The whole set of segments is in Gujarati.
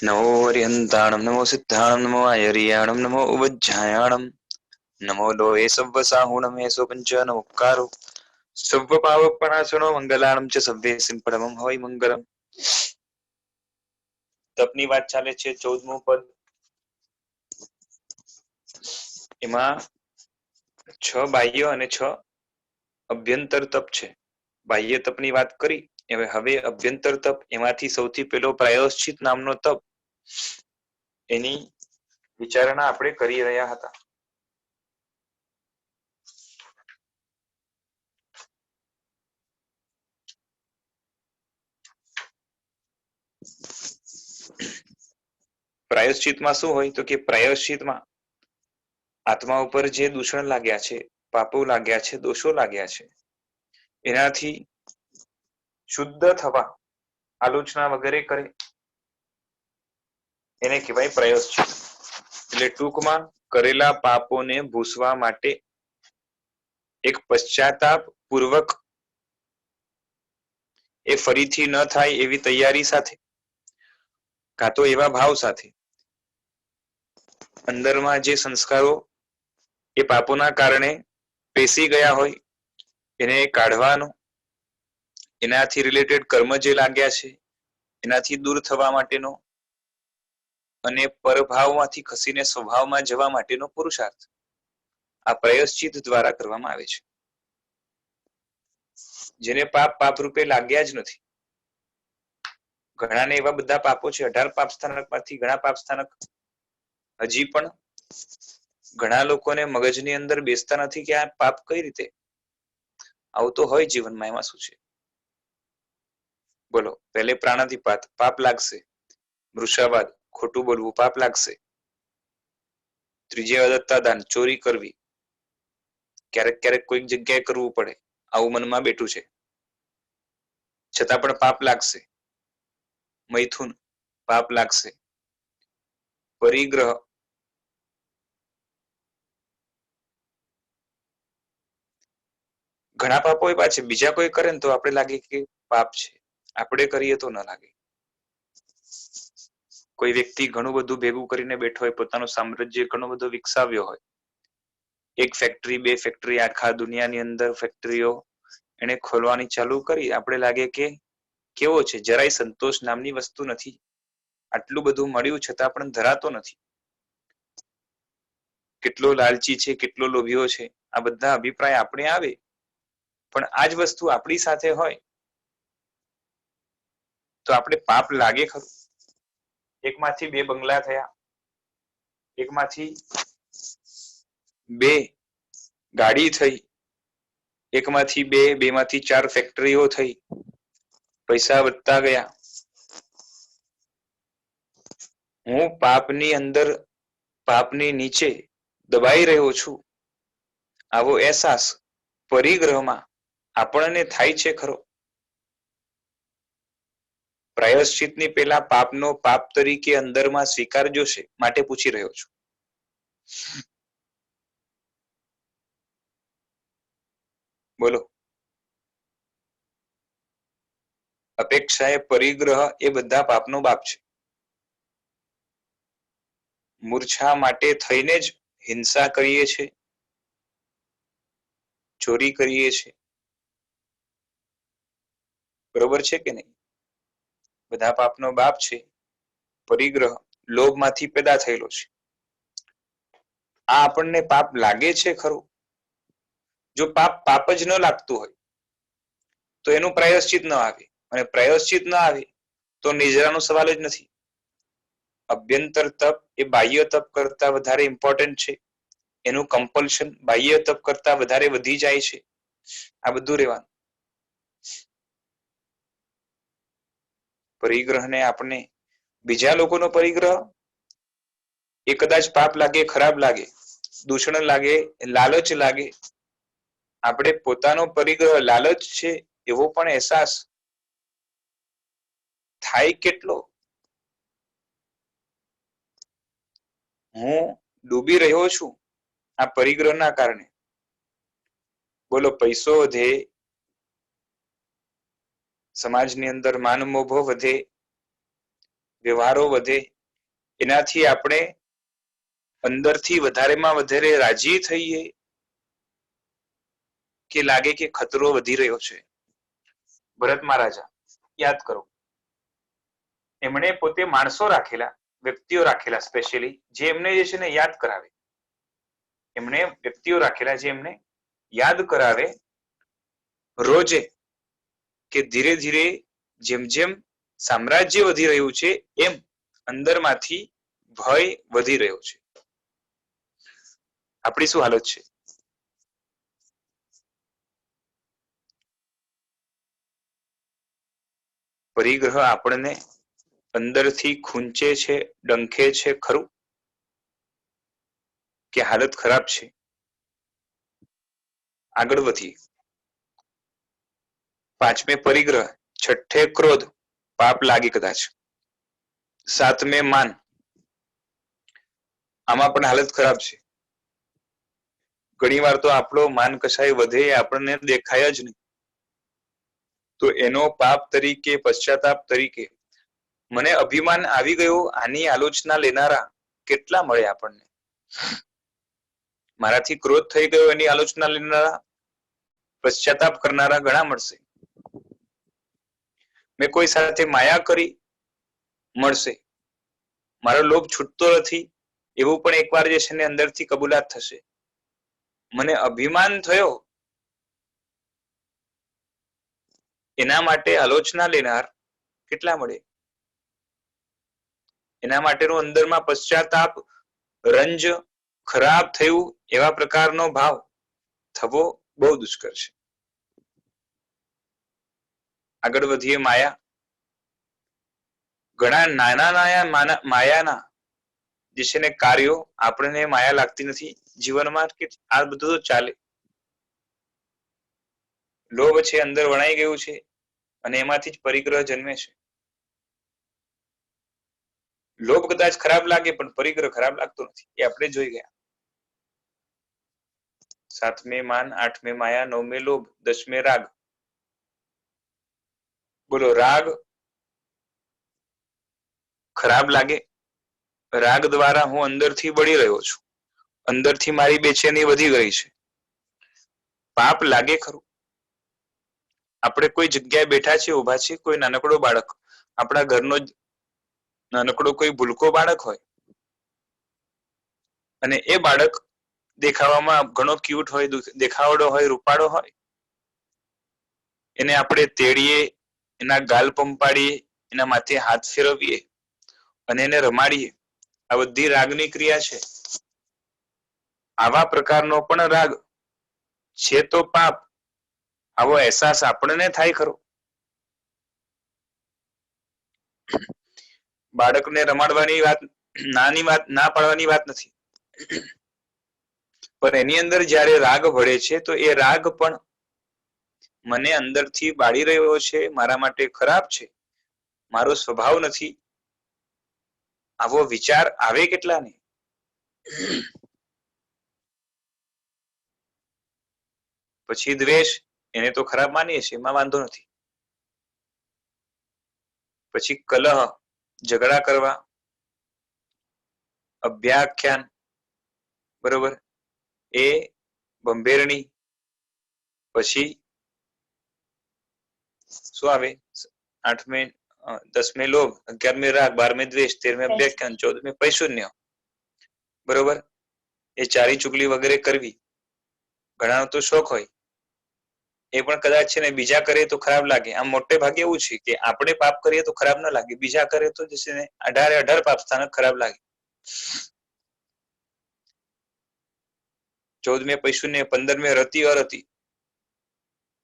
नमो हरिहंताणं नमो सिद्धाणं नमो आयर्याणं नमो उवज्झायाणं नमो लोहे सव्वसाहुणं हेसो पंचानमुक्कारो સર્વપાવપણાસનો મંગલાણમ ચ સભ્યેસિન પરમં હોય મંગલમ. તપની વાત ચાલે છે 14મું પદ. એમાં 6 બાહ્ય અને 6 અભ્યંતર તપ છે. બાહ્ય તપની વાત કરી, હવે અભ્યંતર તપ, એમાંથી સૌથી પહેલો પ્રાયશ્ચિત નામનો તપ, એની વિચારણા આપણે કરી રહ્યા હતા. પ્રાયશ્ચિતમાં શું હોય તો કે પ્રાયશ્ચિતમાં આત્મા ઉપર જે દૂષણ લાગ્યા છે, પાપો લાગ્યા છે, દોષો લાગ્યા છે, એનાથી શુદ્ધ થવા આલોચના વગેરે કરે એને કહેવાય પ્રાયશ્ચિત. એટલે ટૂંકમાં કરેલા પાપોને ભૂસવા માટે એક પશ્ચાતાપ પૂર્વક એ ફરીથી ન થાય એવી તૈયારી સાથે, કાં તો એવા ભાવ સાથે અંદરમાં જે સંસ્કારો એ પાપોના કારણે પેસી ગયા હોય એને કાઢવાનો, એનાથી રિલેટેડ કર્મ જે લાગ્યા છે એનાથી દૂર થવા માટેનો અને પરભાવમાંથી ખસીને સ્વભાવમાં જવા માટેનો પુરુષાર્થ આ પ્રાયશ્ચિત દ્વારા કરવામાં આવે છે. જેને પાપ રૂપે લાગ્યા જ નથી. ઘણાને એવા બધા પાપો છે, 18 પાપ સ્થાનકમાંથી ઘણા પાપ સ્થાનક હજી પણ ઘણા લોકોને મગજની અંદર બેસતા નથી કે આ પાપ કઈ રીતે આવું તો હોય જીવનમાં. એમાં શું છે બોલો? પહેલે પ્રાણાધિપાત પાપ લાગશે, મૃષાવાદ ખોટું બોલવું પાપ લાગશે, ત્રીજે અદત્તા દાન ચોરી કરવી, ક્યારેક ક્યારેક કોઈક જગ્યાએ કરવું પડે આવું મનમાં બેઠું છે છતાં પણ પાપ લાગશે, મૈથુન પાપ લાગશે, પરિગ્રહ ઘણા પાપો એવા છે બીજા કોઈ કરે ને તો આપણે લાગે કે પાપ છે, આપણે કરીએ તો ન લાગે. કોઈ વ્યક્તિ ઘણું બધું ભેગું કરીને બેઠો હોય, પોતાનું સામ્રાજ્ય ઘણું બધું વિકસાવ્યો હોય, 1 ફેક્ટરી 2 ફેક્ટરી આખા દુનિયાની અંદર ફેક્ટરીઓ એને ખોલવાની ચાલુ કરી, આપણે લાગે કે કેવો છે, જરાય સંતોષ નામની વસ્તુ નથી, આટલું બધું મળ્યું છતાં પણ ધરાતો નથી, કેટલો લાલચી છે, કેટલો લોભીઓ છે, આ બધા અભિપ્રાય આપણે આવે. પણ આ જ વસ્તુ આપણી સાથે હોય તો આપણે પાપ લાગે ખરું? એકમાંથી 2 બંગલા થયા, એકમાંથી 2 ગાડી થઈ, એકમાંથી 2, 2 માંથી 4 ફેક્ટરીઓ થઈ, પૈસા વધતા ગયા. હું પાપની અંદર, પાપની નીચે દબાઈ રહ્યો છું આવો અહેસાસ પરિગ્રહમાં આપણને થાય છે ખરો? પ્રાયશ્ચિતની પેલા પાપનો પાપ તરીકે અંદરમાં સ્વીકારજો છે માટે પૂછી રહ્યો છું. બોલો. અપેક્ષાએ પરિગ્રહ એ બધા પાપનો બાપ છે. મૂર્છા માટે થઈને જ હિંસા કરીએ છીએ, ચોરી કરીએ છીએ, બરોબર છે કે નહીં? બધા પાપનો બાપ છે પરિગ્રહ, લોભમાંથી પેદા થયેલો છે. આ આપણને પાપ લાગે છે ખરું? જો પાપ જ ન લાગતું હોય તો એનું પ્રાયશ્ચિત ન આવે, અને પ્રાયશ્ચિત ન આવે તો નિજરાનો સવાલ જ નથી. અભ્યંતર તપ એ બાહ્ય તપ કરતા વધારે ઇમ્પોર્ટન્ટ છે, એનું કમ્પલ્શન બાહ્ય તપ કરતા વધારે વધી જાય છે. આ બધું રહેવાનું. પરિગ્રહને આપણે, બીજા લોકોનો પરિગ્રહ એ કદાચ પાપ લાગે, ખરાબ લાગે, દૂષણ લાગે, લાલચ લાગે, આપણે પોતાનો પરિગ્રહ લાલચ છે એવો પણ અહેસાસ થાય કેટલો? હું ડૂબી રહ્યો છું આ પરિગ્રહના કારણે. બોલો, પૈસો વધે, સમાજની અંદર માન મોભો વધે, વ્યવહારો વધે, એનાથી આપણે અંદરથી વધારેમાં વધારે રાજી થઈએ કે લાગે કે ખતરો વધી રહ્યો છે? ભરત મહારાજા યાદ કરો, એમણે પોતે માણસો રાખેલા, વ્યક્તિઓ રાખેલા સ્પેશિયલી, જે એમને જે છે ને યાદ કરાવે. એમણે વ્યક્તિઓ રાખેલા જે એમને યાદ કરાવે રોજે કે ધીરે ધીરે જેમ જેમ સામ્રાજ્ય વધી રહ્યું છે એમ અંદરમાંથી ભય વધી રહ્યો છે. આપણી શું હાલત છે? પરિગ્રહ આપણને અંદરથી ખૂંચે છે, ડંખે છે ખરું કે હાલત ખરાબ છે? આગળ વધીએ. પાંચમે પરિગ્રહ, છઠ્ઠે ક્રોધ, પાપ લાગે કદાચ. સાતમે માન, આમાં પણ હાલત ખરાબ છે. ઘણી વાર તો આપણો માન કશાય વધે આપણને દેખાય જ નહીં, તો એનો પાપ તરીકે, પશ્ચાતાપ તરીકે મને અભિમાન આવી ગયું, આની આલોચના લેનારા કેટલા મળે આપણને. મારાથી ક્રોધ થઈ ગયો એની આલોચના લેનારા, પશ્ચાતાપ કરનારા ઘણા મળશે. મેં કોઈ સાથે માયા કરી, મળશે. મારો લોભ છૂટતો નથી, એવું પણ એકવાર જે છે ને અંદરથી કબૂલાત થશે. મને અભિમાન થયો, એના માટે આલોચના લેનાર કેટલા મળે? એના માટેનો અંદરમાં પશ્ચાતાપ, રંજ, ખરાબ થયું એવા પ્રકારનો ભાવ થવો બહુ દુષ્કર છે. આગળ વધીએ. માયા. ઘણા નાના નાના માયાના જે છે ને કાર્યો આપણને માયા લાગતી નથી જીવનમાં, કે આ બધું તો ચાલે. લોભ છે અંદર વણાઈ ગયું છે અને એમાંથી જ પરિગ્રહ જન્મે છે. લોભ કદાચ ખરાબ લાગે પણ પરિગ્રહ ખરાબ લાગતો નથી, એ આપણે જોઈ ગયા. સાતમે માન, આઠમે માયા, નવમે લોભ, દસમે રાગ. બોલો, રાગ ખરાબ લાગે? રાગ દ્વારા હું અંદરથી બળી રહ્યો છું, અંદરથી મારી બેચેની વધી ગઈ છે. પાપ લાગે ખરું? આપણે કોઈ જગ્યાએ બેઠા છીએ, ઉભા છીએ, કોઈ નાનકડો બાળક, આપણા ઘરનો જ નાનકડો કોઈ ભૂલકો બાળક હોય, અને એ બાળક દેખાવામાં ઘણો ક્યુટ હોય, દેખાવડો હોય, રૂપાળો હોય, એને આપણે તેડીએ, એના ગાલ પંપાડીએ, એના માથે હાથ ફેરવીએ અને એને રમાડીએ. આ બધી રાગની ક્રિયા છે. આવા પ્રકારનો પણ રાગ છે તો પાપ. આવો અહેસાસ આપણને થાય ખરો? બાળકને રમાડવાની વાત, નાની વાત, ના પાડવાની વાત નથી, પણ એની અંદર જયારે રાગ ભળે છે તો એ રાગ પણ મને અંદરથી બાળી રહ્યો છે, મારા માટે ખરાબ છે, મારો સ્વભાવ નથી, આવો વિચાર આવે કેટલાને? પછી દ્વેષ, એને તો ખરાબ માનીએ છીએ, એમાં વાંધો નથી. પછી કલહ, ઝઘડા કરવા, અભ્યાખ્યાન, બરોબર, એ બંભેરણી. પછી શું આવે? આઠમે, દસમે લોભ, 11મે રાગ, 12મે દ્વેષ, 13મે અભ્યાખ્યાન, 14મે પૈશુન્ય. બરોબર, એ ચારી ચુગલી વગેરે કરવી. ઘણાનો તો શોખ હોય, એ પણ કદાચ છે ને બીજા કરે તો ખરાબ લાગે. આમ મોટે ભાગે એવું છે કે આપણે પાપ કરીએ તો ખરાબ ના લાગે, બીજા કરે તો જે છે ને 18 પાપ સ્થાનક ખરાબ લાગે. 14મે પૈશુન્ય, 15મે રતિ અરતિ.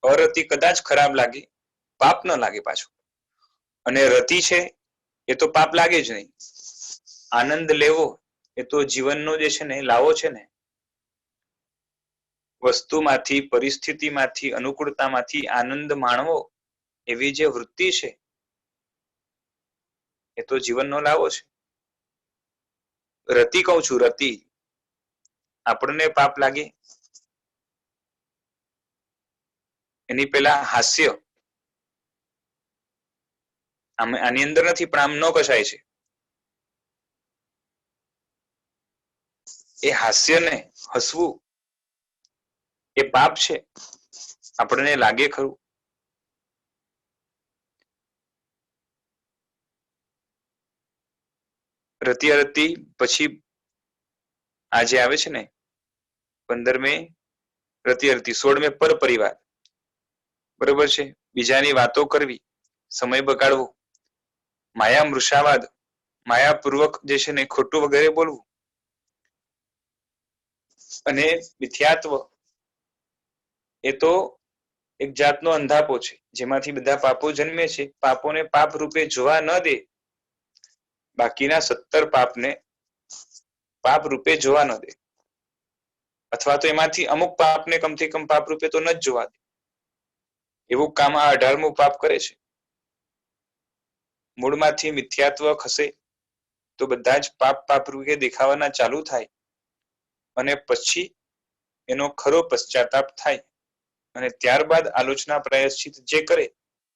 અરતિ કદાચ ખરાબ લાગે, પાપ ન લાગે પાછું. અને રતિ છે એ તો પાપ લાગે જ નહીં. આનંદ લેવો એ તો જીવનનો જે છે ને લાવો છે ને. વસ્તુમાંથી, પરિસ્થિતિમાંથી, અનુકૂળતામાંથી આનંદ માણવો, એવી જે વૃત્તિ છે એ તો જીવનનો લાવો છે. રતિ કહું છું, રતિ. આપણને પાપ લાગે એની પેલા હાસ્ય. આની અંદર નથી, પણ આમ ન કસાય છે. એ હાસ્ય ને હસવું એ પાપ છે, આપણને લાગે ખરું. રતી રતી પછી આજે આવે છે ને 15મે રતી રતી 16મે પર પરિવાર, બરોબર છે. બીજાની વાતો કરવી, સમય બગાડવો, માયા મૃષાવાદ, માયાપૂર્વક જે છે ને ખોટું વગેરે બોલવું, અને મિથ્યાત્વ એ તો એક જાતનો અંધાપો છે, જેમાંથી બધા પાપો જન્મે છે. પાપોને પાપ રૂપે જોવા ન દે, બાકીના 17 પાપને પાપ રૂપે જોવા ન દે, અથવા તો એમાંથી અમુક પાપને કમથી કમ પાપ રૂપે તો ન જ જોવા દે, એવું કામ આ 18મું પાપ કરે છે. મૂળમાંથી મિથ્યાત્વ ખસે તો બધા જ પાપ પાપ રૂપે દેખાવાના ચાલુ થાય, અને પછી એનો ખરો પશ્ચાતાપ થાય, અને ત્યારબાદ આલોચના પ્રાયશ્ચિત જે કરે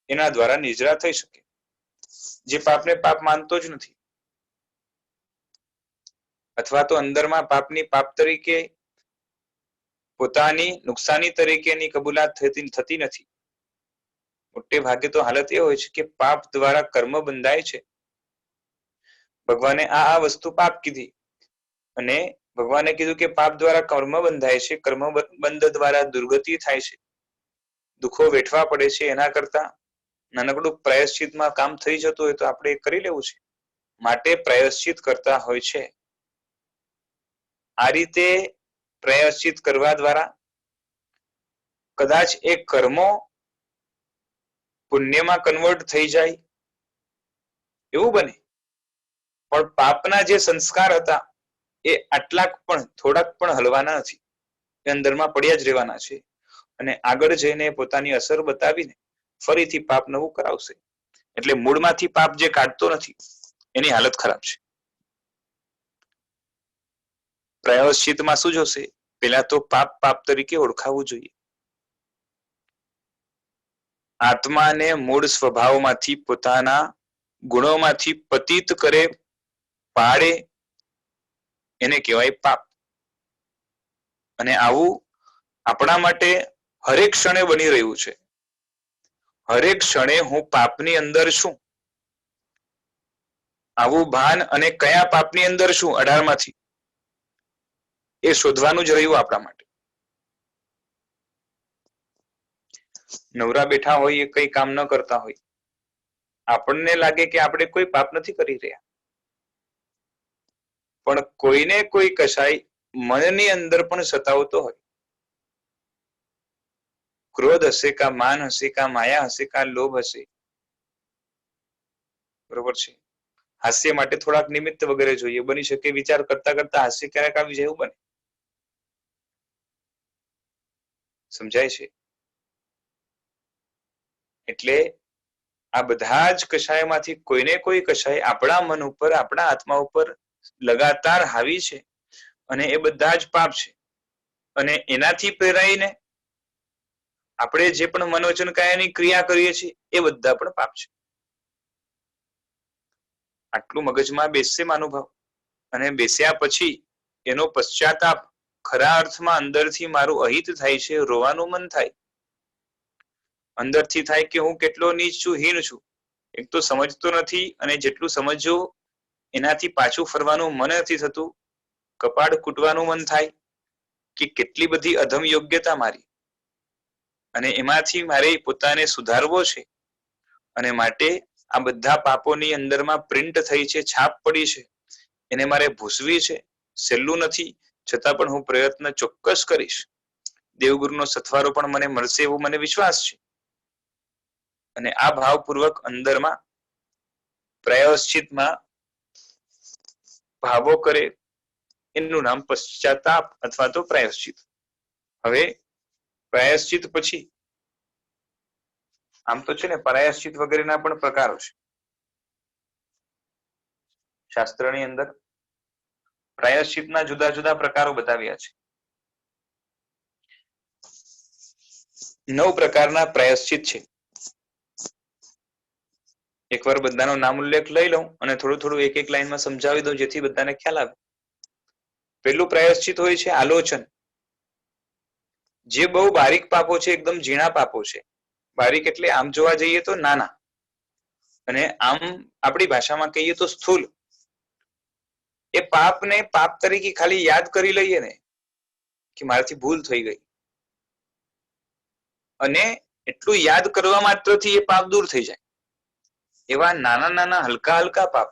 એના દ્વારા નિજરા થઈ શકે. જે પાપને પાપ માનતો જ નથી, અથવા તો અંદરમાં પાપની પાપ તરીકે પોતાની નુકસાની તરીકેની કબૂલાત થતી નથી. મોટે ભાગે તો હાલત એ હોય છે કે પાપ દ્વારા કર્મ બંધાય છે. ભગવાને આ વસ્તુ પાપ કીધી, અને ભગવાને કીધું કે પાપ દ્વારા કર્મ બંધાય છે, કર્મ બંધ દ્વારા દુર્ગતિ થાય છે, દુઃખો વેઠવા પડે છે. એના કરતા નાનકડું પ્રાયશ્ચિતમાં કામ થઈ જતું હોય તો આપણે કરી લેવું છે, માટે પ્રાયશ્ચિત કરતા હોય છે. આ રીતે પ્રાયશ્ચિત કરવા દ્વારા કદાચ એ કર્મો પુણ્યમાં કન્વર્ટ થઈ જાય એવું બને, પણ પાપના જે સંસ્કાર હતા એ આટલાક પણ થોડાક પણ હલવાના નથી, એ અંદરમાં પડ્યા જ રહેવાના છે, અને આગળ જઈને પોતાની અસર બતાવીને ફરીથી પાપ નવું કરાવશે. એટલે મૂળમાંથી પાપ જે કાઢતો નથી એની હાલત ખરાબ છે. પ્રાયશ્ચિતમાં શું જોશે? પેલા તો પાપ પાપ તરીકે ઓળખાવું જોઈએ. આત્માને મૂળ સ્વભાવમાંથી, પોતાના ગુણોમાંથી પતિત કરે, પાડે, એને કહેવાય પાપ. અને આવું આપણા માટે હરેક ક્ષણે બની રહ્યું છે. હરેક ક્ષણે હું પાપની અંદર છું, આવું ભાન, અને કયા પાપની અંદર છું 18માંથી એ શોધવાનું જ રહ્યું આપણા માટે. નવરા બેઠા હોય, કઈ કામ ન કરતા હોય, આપણને લાગે કે આપણે કોઈ પાપ નથી કરી રહ્યા, પણ કોઈને કોઈ કશાય મનની અંદર પણ સતાવતો હોય. ક્રોધ હશે, કા માન હશે, કા માયા હશે, કા લોભ હશે, બરોબર છે. હાસ્ય માટે થોડાક નિમિત્ત વગેરે જોઈએ, બની શકે વિચાર કરતા કરતા હાસ્ય ક્યારેક આવી જાય એવું બને. સમજાય છે? એટલે આ બધા જ કષાયમાંથી કોઈને કોઈ કષાય આપણા મન ઉપર, આપણા આત્મા ઉપર લગાતાર હાવી છે, અને એ બધા જ પાપ છે. અને એનાથી પ્રેરાઈને આપણે જે પણ મનોવચન કાયાની ક્રિયા કરીએ છીએ એ બધા પણ પાપ છે. આટલું મગજમાં બેસશે માનુભાવ, અને બેસ્યા પછી એનો પશ્ચાતાપ, ખરા અર્થમાં અંદરથી મારું અહિત થાય છે, રોવાનું મન થાય, અંદરથી થાય કે હું કેટલો નીચ છું, હીન છું. એક તો સમજતો નથી, અને જેટલું સમજ્યો એનાથી પાછું ફરવાનું મન નથી થતું, કપાળ કૂટવાનું મન થાય કે કેટલી બધી અધમ યોગ્યતા મારી, અને એમાંથી મારે પોતાને સુધારવો છે, અને માટે આ બધા પાપોની અંદરમાં પ્રિન્ટ થઈ છે, છાપ પડી છે, એને મારે ભૂસવી છે. સહેલું નથી, છતાં પણ હું પ્રયત્ન ચોક્કસ કરીશ. દેવગુરુનો સથવારો પણ મને મળશે એવો મને વિશ્વાસ છે. અને આ ભાવપૂર્વક અંદરમાં પ્રાયશ્ચિતમાં ભાવો કરે, એનું નામ પશ્ચાતાપ અથવા તો પ્રાયશ્ચિત. હવે પ્રાયશ્ચિત પછી આમ તો છે ને પ્રાયશ્ચિત વગેરેના પણ પ્રકારો છે શાસ્ત્રની અંદર. પ્રાયશ્ચિતના જુદા જુદા પ્રકારો બતાવ્યા છે. 9 પ્રકારના પ્રાયશ્ચિત છે. એકવાર બધાનો નામ ઉલ્લેખ લઈ લઉં અને થોડું થોડું એક એક લાઈનમાં સમજાવી દઉં જેથી બધાને ખ્યાલ આવે. પેલું પ્રાયશ્ચિત હોય છે આલોચન. જે બહુ બારીક પાપો છે, એકદમ ઝીણા પાપો છે. બારીક એટલે આમ જોવા જઈએ તો નાના, અને આમ આપણી ભાષામાં કહીએ તો સ્થૂલ. એ પાપને પાપ તરીકે ખાલી યાદ કરી લઈએ ને કે મારાથી ભૂલ થઈ ગઈ, અને એટલું યાદ કરવા માત્રથી એ પાપ દૂર થઈ જાય. એવા નાના નાના હલકા હલકા પાપ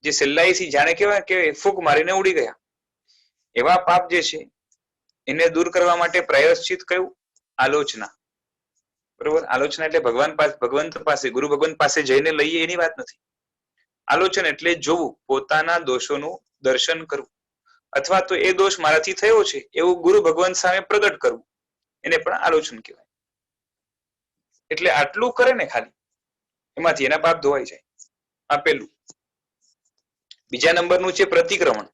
જે સહેલાઈથી જાણે કેવાય કે ફૂંક મારીને ઉડી ગયા, એવા પાપ જે છે એને દૂર કરવા માટે પ્રાયશ્ચિત કયું? આલોચના. બરોબર. આલોચના એટલે ભગવંત પાસે, ગુરુ ભગવંત પાસે જઈને લઈએ એની વાત નથી. આલોચન એટલે જોવું, પોતાના દોષોનું દર્શન કરવું, અથવા તો એ દોષ મારાથી થયો છે એવું ગુરુ ભગવંત સામે પ્રગટ કરવું, એને પણ આલોચન કહેવાય. એટલે આટલું કરે ને ખાલી, એમાંથી એના પાપ ધોવાઈ જાય. આ પેલું. બીજા નંબરનું છે પ્રતિક્રમણ.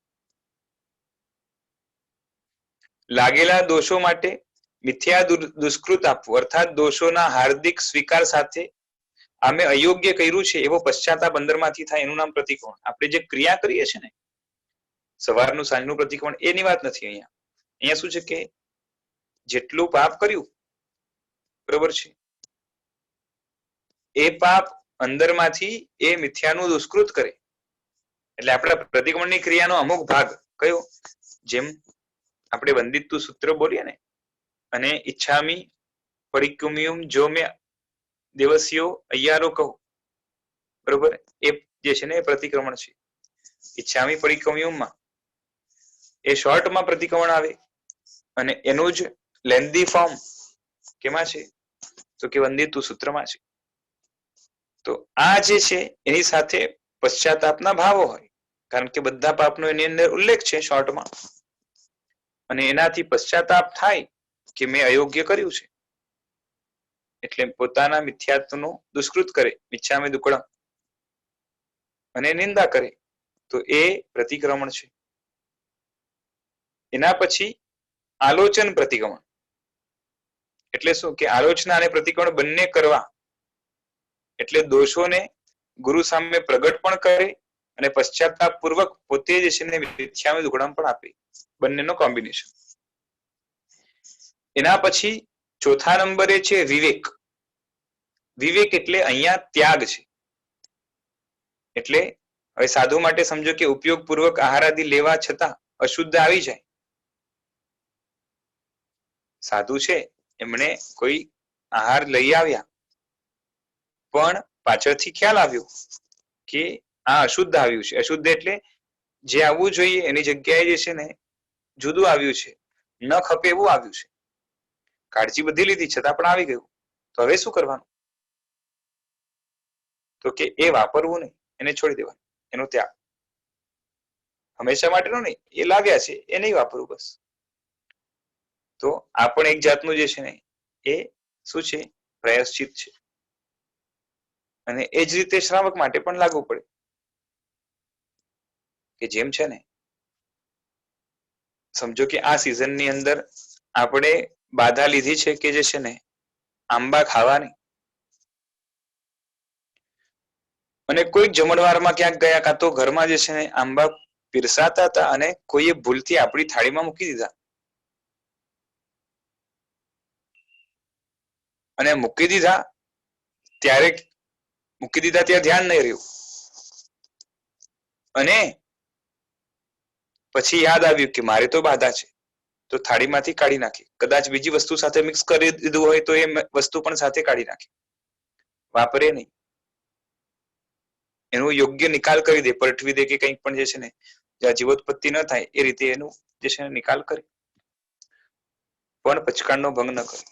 લાગેલા દોષો માટે મિથ્યા દુષ્કૃત આપવું, અર્થાત દોષોના હાર્દિક સ્વીકાર સાથે આમે અયોગ્ય કર્યું છે એવો પશ્ચાતાપ અંદરમાંથી થાય, એનું નામ પ્રતિક્રમણ. આપણે જે ક્રિયા કરીએ છીએ ને, સવારનું સાંજનું પ્રતિક્રમણ, એની વાત નથી અહીંયા. અહીંયા શું છે કે જેટલું પાપ કર્યું, બરોબર છે, એ પાપ અંદરમાંથી એ મિથ્યાનું દુષ્કૃત કરે. એટલે આપણા પ્રતિક્રમણની ક્રિયાનો અમુક ભાગ કયો? જેમ આપણે વંદિતું સૂત્ર બોલીએ ને, અને ઈચ્છામી પરિક્રમ્યુમ જો મેં દેવસ્યો અయ్యాરો કહો, બરોબર, એ જે છે ને એ પ્રતિક્રમણ છે. ઈચ્છામી પરિક્રમ્યુમમાં એ શોર્ટમાં પ્રતિક્રમણ આવે, અને એનું જ લેન્ધી ફોર્મ કેમાં છે? તો કે વંદિતું સૂત્રમાં છે. તો આ જે છે એની સાથે પશ્ચાતાપના ભાવો હોય, કારણ કે બધા પાપનો એની અંદર ઉલ્લેખ છે શોર્ટમાં, અને એનાથી પશ્ચાતાપ થાય કે મેં અયોગ્ય કર્યું છે, એટલે પોતાના મિથ્યાત્વનો દુષ્કૃત કરે, મિચ્છામિ દુક્કડમ, અને નિંદા કરે, તો એ પ્રતિક્રમણ છે. એના પછી આલોચન પ્રતિક્રમણ. એટલે શું કે આલોચના અને પ્રતિક્રમણ બંને કરવા, એટલે દોષોને ગુરુ સામે પ્રગટ પણ કરે અને પશ્ચાતાપ પૂર્વક પોતે જે છે ને મિથ્યામિ દુક્કડમ પણ આપે. બંનેનો કોમ્બિનેશન. એના પછી ચોથા નંબરે છે વિવેક. વિવેક એટલે અહીંયા ત્યાગ છે. એટલે હવે સાધુ માટે સમજો કે ઉપયોગ પૂર્વક આહાર આદિ લેવા છતાં અશુદ્ધ આવી જાય. સાધુ છે, એમણે કોઈ આહાર લઈ આવ્યા, પણ પાછળથી ખ્યાલ આવ્યો કે આ અશુદ્ધ આવ્યું છે. અશુદ્ધ એટલે જે આવવું જોઈએ એની જગ્યાએ જે છે ને જુદું આવ્યું છે, ન ખપે એવું આવ્યું છે. કાળજી બધી લીધી છતાં પણ આવી ગયું, તો હવે શું કરવાનું? તો કે એ વાપરવું નહીં, એને છોડી દેવાનું, એનો ત્યાગ. હંમેશા માટેનો નહીં, એ લાવ્યા છે એ નહીં વાપરવું, બસ. તો આ પણ એક જાતનું જે છે ને એ શું છે? પ્રાયશ્ચિત છે. અને એ જ રીતે શ્રાવક માટે પણ લાગુ પડે, કે જેમ છે ને સમજો કે આ સિઝનની અંદર આપણે બાધા લીધી છે કે જે છે ને આંબા ખાવાની, અને કોઈક જમણવારમાં ક્યાંક ગયા, કાં તો ઘરમાં જે છે ને આંબા પીરસાતા હતા અને કોઈએ ભૂલથી આપણી થાળીમાં મૂકી દીધા, અને મૂકી દીધા ત્યાં ધ્યાન નહીં રહ્યું, અને પછી યાદ આવ્યું કે મારે તો બાધા છે, તો થાળીમાંથી કાઢી નાખી. કદાચ બીજી વસ્તુ સાથે મિક્સ કરી દીધું હોય તો એ વસ્તુ પણ સાથે કાઢી નાખી, વાપરે નહીં. એનો યોગ્ય નિકાલ કરી દે, પલટવી દે, કે કંઈક પણ જે છે ને જ્યાં જીવોત્પત્તિ ન થાય એ રીતે એનું જે છે નિકાલ કરે, પણ પચકાણનો ભંગ ન કરે.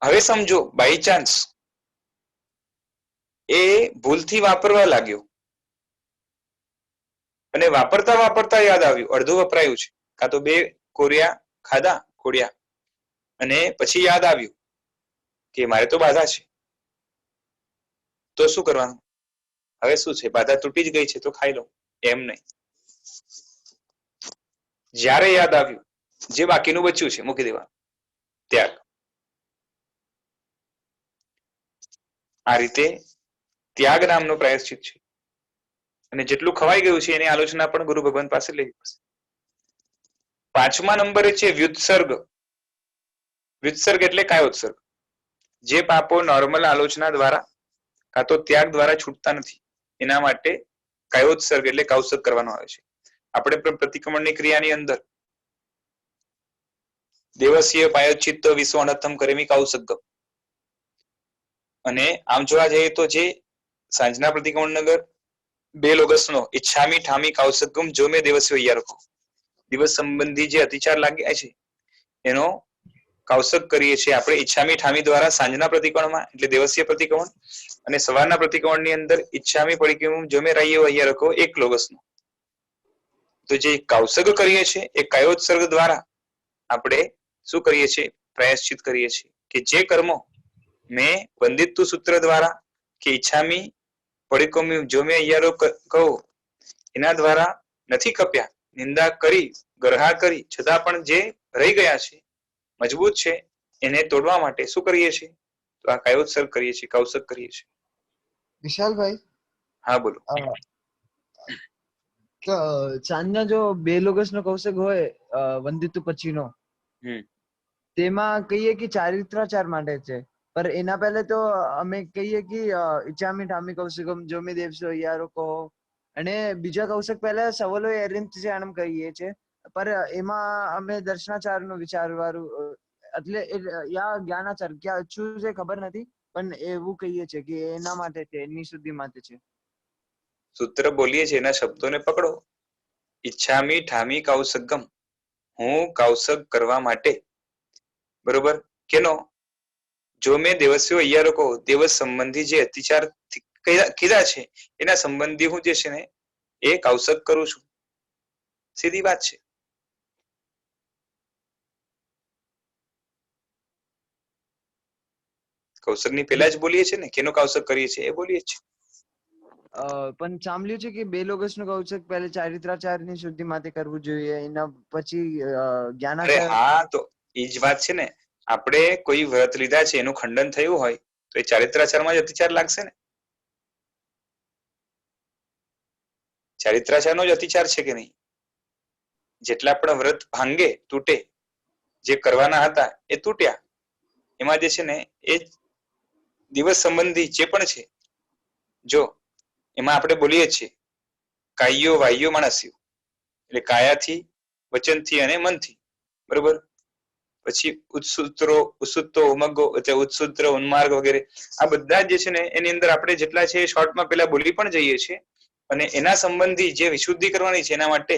હવે સમજો બાય ચાન્સ એ ભૂલથી વાપરવા લાગ્યો, અને વાપરતા વાપરતા યાદ આવ્યું અડધું વપરાયું છે, કાં તો 2 કોરિયા ખાધા કોડિયા, અને પછી યાદ આવ્યું કે મારે તો બાધા છે, તો શું કરવાનું? હવે શું છે, બાધા તૂટી જ ગઈ છે તો ખાઈ લઉં, એમ નહીં. જ્યારે યાદ આવ્યું જે બાકીનું બચ્યું છે મૂકી દેવાનું, ત્યાગ. આ રીતે ત્યાગ નામનો પ્રાયશ્ચિત છે. અને જેટલું ખવાઈ ગયું છે એની આલોચના પણ ગુરુ ભગવાન પાસે લેવી પડશે. 5મા નંબરે છે વ્યુત્સર્ગ. વ્યુત્સર્ગ એટલે કાયોત્સર્ગ. જે પાપો નોર્મલ આલોચના દ્વારા કાં તો ત્યાગ દ્વારા છૂટતા નથી એના માટે કાયોત્સર્ગ એટલે કાઉસક કરવાનો આવે છે. આપણે પણ પ્રતિક્રમણની ક્રિયાની અંદર દેવસ્ય પાયોચિત્ત વિશ્વ અનર્થમ કરેમી કાઉસક. અને આમ જોવા જઈએ તો જે સાંજના પ્રતિક્રમણ નગર 2 ઓગસ્ટનો ઈચ્છામી ઠામી કાઉસકમ જો મેં દેવસ્ય યા રખો, દિવસ સંબંધી જે અતિચાર લાગ્યા છે એનો કાઉસક કરીએ છીએ આપણે ઈચ્છામી ઠામી દ્વારા સાંજના પ્રતિક્રમણમાં એટલે દેવસ્ય પ્રતિક્રમણ, અને સવારના પ્રતિક્રમણની અંદર ઈચ્છામી પરિક્રમ જો મેં રાયો અહીંયા રખો 1 ઓગસ્ટનો. તો જે કાઉસક કરીએ છીએ એ કાયોત્સર્ગ દ્વારા આપણે શું કરીએ છીએ? પ્રાયશ્ચિત કરીએ છીએ કે જે કર્મો મેં વંદિત્વ સૂત્ર દ્વારા કે ઈચ્છામી પરિક્રમી જો મેં અહીંયા કહું એના દ્વારા નથી કપ્યા, નિંદા કરી, ગરહા કરી, છતાં પણ જે રહી ગયા છે મજબૂત છે એને તોડવા માટે શું કરીએ છીએ? તો આ કાયોત્સર્ગ કરીએ છીએ, કાઉસક કરીએ છીએ. વિશાલભાઈ, હા બોલો. સાંજના જો 2 ઓગસ્ટનો કૌશક હોય વંદિત્વ પછીનો, તેમાં કહીએ કે ચારિત્રાચાર માટે છે, પર એના પહેલે તો અમે કહીએ કે ઈચ્છામી ઠામી કૌશિકમ જો મેં દેવસો યારો કહો, અને બીજા કૌશક પહેલા સવલો એરિંત્યાણમ કહીએ છે, પર એમાં અમે દર્શનાચારનું વિચારવાળું એટલે યા જ્ઞાનાચાર ક્યાં શું છે ખબર નથી, પણ એવું કહીએ છે કે એના માટે છે, એની શુદ્ધિ માટે છે. સૂત્ર બોલીએ છીએ એના શબ્દોને પકડો. ઈચ્છામી ઠામી કાઉસકમ, હું કાઉસક કરવા માટે, બરોબર, કેનો? જો મેં દેવસ્યો અહીંયા કહો, દેવસ સંબંધી જે અતિચાર કીધા છે એના સંબંધી હું જે છે ને એ કાઉસક કરું છું. સીધી વાત છે. કૌશક ની પહેલા જ બોલીએ છીએ ને કેનો કાઉસક કરીએ છીએ એ બોલીએ છીએ. પણ સાંભળ્યું છે કે 2 ઓગસ્ટનું કૌશક પહેલા ચારિત્રાચારની શુદ્ધિ માટે કરવું જોઈએ, એના પછી જ્ઞાનાચાર. હા, તો એ જ વાત છે ને. આપણે કોઈ વ્રત લીધા છે એનું ખંડન થયું હોય તો એ ચારિત્રાચારમાં જ અતિચાર લાગશે ને. ચારિત્રાચારનો જ અતિચાર છે કે નહીં? જેટલા પણ વ્રત ભાંગે, તૂટે, જે કરવાના હતા એ તૂટ્યા, એમાં જે છે ને એ દિવસ સંબંધી જે પણ છે, જો એમાં આપણે બોલીએ છીએ કાયો વાયો માણસ્યો, એટલે કાયાથી, વચનથી અને મનથી, બરોબર. પછી ઉત્સૂત્રો, ઉત્સુત્તો, ઉમગો, ઉત્સૂત્ર, ઉન્માર્ગ વગેરે આ બધા જે છે ને એની અંદર આપણે જેટલા છે શોર્ટમાં પેલા બોલી પણ જઈએ છીએ, અને એના સંબંધી જે વિશુદ્ધિ કરવાની છે એના માટે,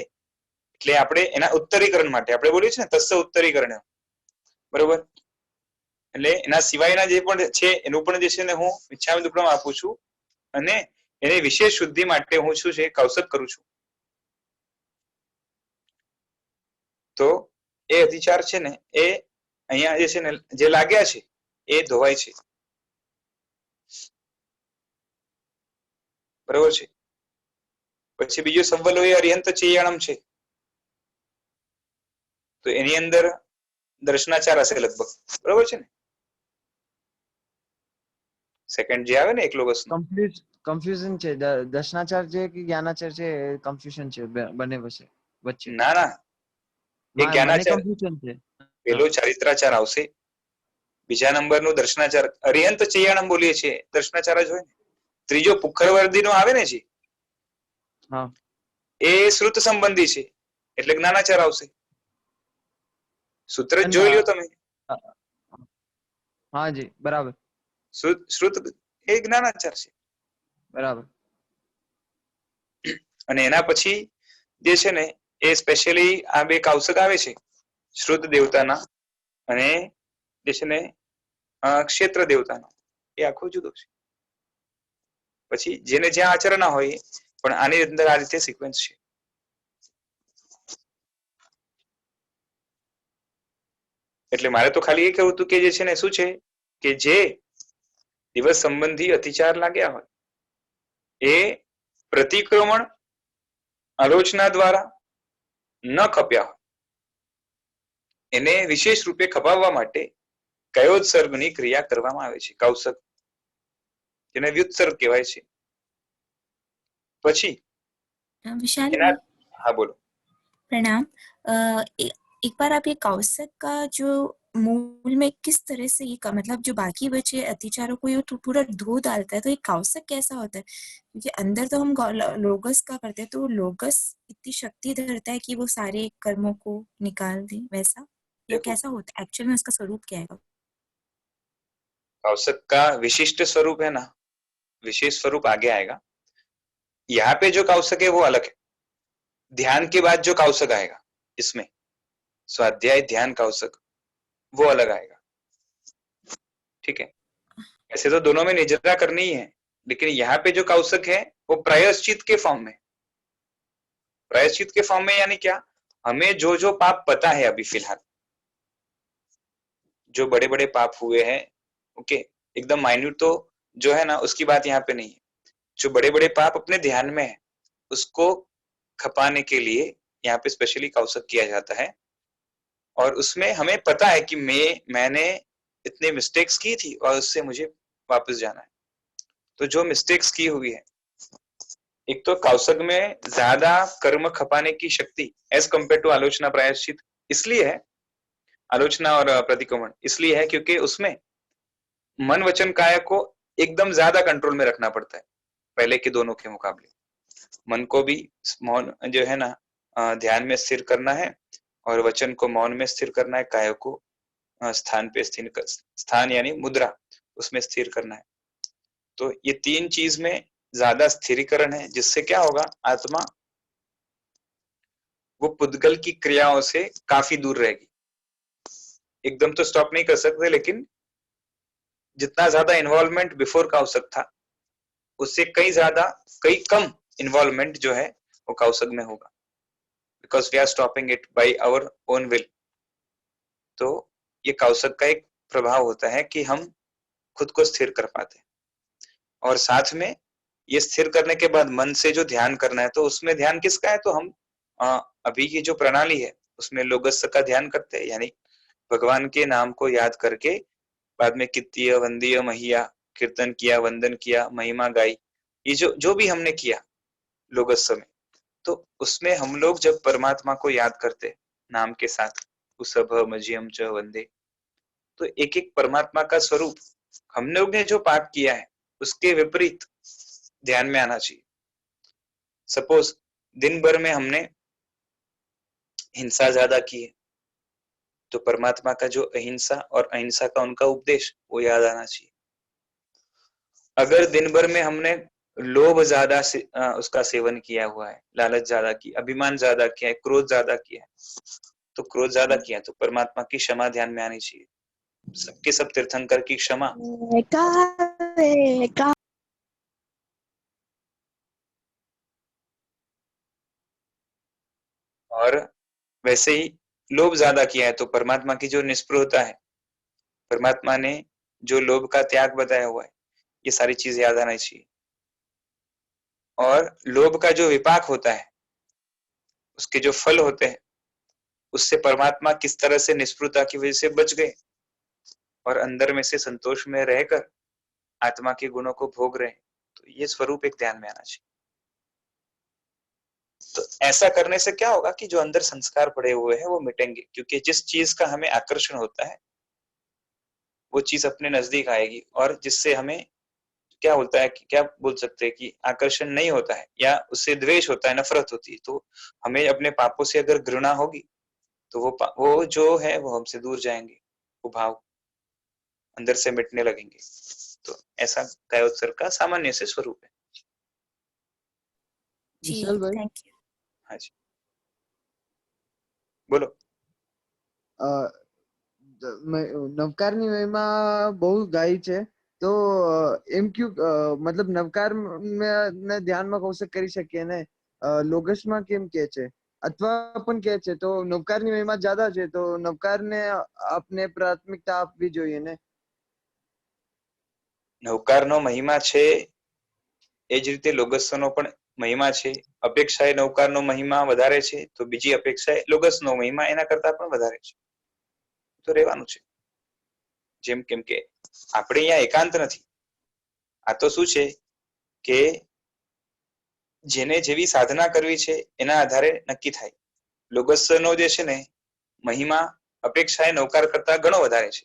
એટલે આપણે એના ઉત્તરીકરણ માટે આપણે બોલીએ છીએ ને તસ્સ ઉત્તરીકરણ, બરોબર. એટલે એના સિવાયના જે પણ છે એનું પણ જે છે ને હું ઈચ્છામી દુક્કડમ આપું છું, અને એની વિશેષ શુદ્ધિ માટે હું શું છે કાઉસક કરું છું. તો એ અતિચાર છે ને એ અહીંયા જે છે ને જે લાગ્યા છે એ ધોવાય છે, બરોબર છે. પછી બીજો સંવલો એ અરિહંત ચેયાણમ છે, તો એની અંદર દર્શનાચાર હશે લગભગ, બરોબર છે ને. સેકન્ડ જે આવે ને 1 ઓગસ્ટ કન્ફ્યુઝન છે, દર્શનાચાર છે કે જ્ઞાનાચાર છે, કન્ફ્યુઝન છે બંને વચ્ચે. ના ના, એ જ્ઞાનાચાર. કન્ફ્યુઝન છે. પેલો ચારિત્રાચાર આવશે, બીજા નંબરનું દર્શનાચાર. અરિહંત ચેયાણમ બોલીએ છીએ, દર્શનાચાર જ હોય ને. ત્રીજો પુખરવર્દીનો આવે ને જે, એ શ્રુત સંબંધી છે એટલે જ્ઞાનાચાર આવશે. સૂત્ર જોઈ લ્યો તમે. હા જી, બરાબર. શ્રુત એ જ્ઞાનાચાર છે, બરાબર. અને એના પછી જે છે ને એ સ્પેશિયલી આ 2 કાઉસક આવે છે, શ્રુત દેવતાના અને જે છે ને ક્ષેત્ર દેવતાનો, એ આખું જુદું છે. પછી જેને જ્યાં આચરણ ના હોય, પણ આની અંદર આ રીતે સિક્વન્સ છે. એટલે મારે તો ખાલી એ કહેવું હતું કે જે છે ને શું છે કે જે દિવસ સંબંધી અતિચાર લાગ્યા હોય એ પ્રતિક્રમણ આલોચના દ્વારા ન ખપ્યા હોય, એને વિશેષ રૂપે ખપાવવા માટે કયોત્સર્ગની ક્રિયા કરવામાં આવે છે, કાઉસક. જેને વ્યુત્સર્ગ કહેવાય છે. પછી विशाल એના भाई હા બોલો. प्रणाम। एक बार आप ये कौशिक का जो मूल में किस तरह से ये मतलब जो बाकी बचे अतिचारों को ये तो पूरा धो डालता है, तो ये कौशिक कैसा होता है? क्योंकि अंदर तो हम लोगस का करते हैं, तो लोगस इतनी शक्ति धरता है कि वो सारे कर्मों को निकाल दे, वैसा या देखो कैसा होता है एक्चुअल में? उसका स्वरूप क्या है? कौशिक का विशिष्ट स्वरूप है ना, विशेष स्वरूप आगे आएगा. यहाँ पे जो कौशिक है वो अलग है. ध्यान के बाद जो कौशिक आएगा इसमें स्वाध्याय ध्यान कौशिक वो अलग आएगा. ठीक है, ऐसे तो दोनों में निजरा करनी ही है, लेकिन यहाँ पे जो कौशिक है वो प्रायश्चित के फॉर्म में. प्रायश्चित के फॉर्म में यानी क्या, हमें जो जो पाप पता है अभी फिलहाल, जो बड़े बड़े पाप हुए हैं, ओके, एकदम माइन्यूट तो जो है ना उसकी बात यहाँ पे नहीं है. जो बड़े बड़े पाप अपने ध्यान में है उसको खपाने के लिए यहाँ पे स्पेशली कौशिक किया जाता है. और उसमें हमें पता है कि मैंने इतने मिस्टेक्स की थी और उससे मुझे वापस जाना है. तो जो मिस्टेक्स की हुई है, एक तो कौशिक में ज्यादा कर्म खपाने की शक्ति एज कंपेयर टू आलोचना प्रायश्चित इसलिए है, आलोचना और प्रतिक्रमण इसलिए है क्योंकि उसमें मन वचन काया को एकदम ज्यादा कंट्रोल में रखना पड़ता है पहले के दोनों के मुकाबले. मन को भी मौन जो है ना ध्यान में स्थिर करना है और वचन को मौन में स्थिर करना है, काय को स्थान पे स्थिर, स्थान यानी मुद्रा उसमें स्थिर करना है. तो ये तीन चीज में ज्यादा स्थिरीकरण है, जिससे क्या होगा, आत्मा वो पुद्गल की क्रियाओं से काफी दूर रहेगी. एकदम तो स्टॉप नहीं कर सकते, लेकिन जितना ज्यादा इन्वॉल्वमेंट बिफोर कौशिक था उससे कई कम इन्वॉल्वमेंट जो है वो कौशिक में होगा, because we are stopping it by our own will. तो ये कौशिक का एक प्रभाव होता है कि हम खुद को स्थिर कर पाते हैं. और साथ में ये स्थिर करने के बाद मन से जो ध्यान करना है, तो उसमें ध्यान किसका है, तो हम अभी की जो प्रणाली है उसमें लोगस का ध्यान करते हैं, यानी भगवान के नाम को याद करके बाद में कित्तीय वंदीय महिया कीर्तन किया, वंदन किया, महिमा गाई, ये जो भी हमने किया लोगस में, तो उसमें हम लोग जब परमात्मा को याद करते नाम के साथ, उसभ मजियम च वंदे, तो एक एक परमात्मा का स्वरूप हम लोग ने जो पाप किया है उसके विपरीत ध्यान में आना चाहिए. सपोज दिन भर में हमने हिंसा ज्यादा की है, तो परमात्मा का जो अहिंसा और अहिंसा का उनका उपदेश वो याद आना चाहिए. अगर दिन भर में हमने लोभ ज्यादा से उसका सेवन किया हुआ है, लालच ज्यादा की, अभिमान ज्यादा किया है, क्रोध ज्यादा किया है, तो क्रोध ज्यादा किया तो परमात्मा की क्षमा ध्यान में आनी चाहिए. सबके सब तीर्थंकर की क्षमा. और वैसे ही लोभ ज्यादा किया है तो परमात्मा की जो निष्पृहता है, परमात्मा ने जो लोभ का त्याग बताया हुआ है, ये सारी चीज याद आना चाहिए. और लोभ का जो विपाक होता है, उसके जो फल होते हैं, उससे परमात्मा किस तरह से निष्पृहता की वजह से बच गए और अंदर में से संतोष में रहकर आत्मा के गुणों को भोग रहे हैं, तो ये स्वरूप एक ध्यान में आना चाहिए. तो ऐसा करने से क्या होगा कि जो अंदर संस्कार पड़े हुए हैं वो मिटेंगे, क्योंकि जिस चीज का हमें आकर्षण होता है वो चीज अपने नजदीक आएगी, और जिससे हमें क्या होता है कि क्या बोल सकते हैं कि आकर्षण नहीं होता है या उससे द्वेष होता है, नफरत होती है, तो हमें अपने पापों से अगर घृणा होगी तो वो जो है वो हमसे दूर जाएंगे, वो भाव अंदर से मिटने लगेंगे. तो ऐसा कायोत्सर्ग का सामान्य से स्वरूप है. विशाल भाई, थैंक यू. हाँ जी बोलो. નવકારની મહિમા બહુ ગાઈ છે, તો એમ ક્યું મતલબ નવકાર ને ધ્યાનમાં કૌશિક કરી શકીએ ને લોગસમાં કેમ કે છે, અથવા પણ કે છે તો નવકારની મહિમા જ્યાદા છે તો નવકારને આપને પ્રાથમિકતા આપવી જોઈએ ને. નવકારનો મહિમા છે એ જ રીતે લોગસનો પણ મહિમા છે. અપેક્ષાએ નવકારનો મહિમા વધારે છે તો બીજી અપેક્ષાએ લોગસનો મહિમા એના કરતા પણ વધારે છે. તો રહેવાનું છે જેમ, કેમ કે આપણે અહીંયા એકાંત નથી, આ તો શું છે કે જેને જેવી સાધના કરવી છે એના આધારે નક્કી થાય. લોગસનો જે છે ને મહિમા અપેક્ષાએ નૌકાર કરતા ઘણો વધારે છે.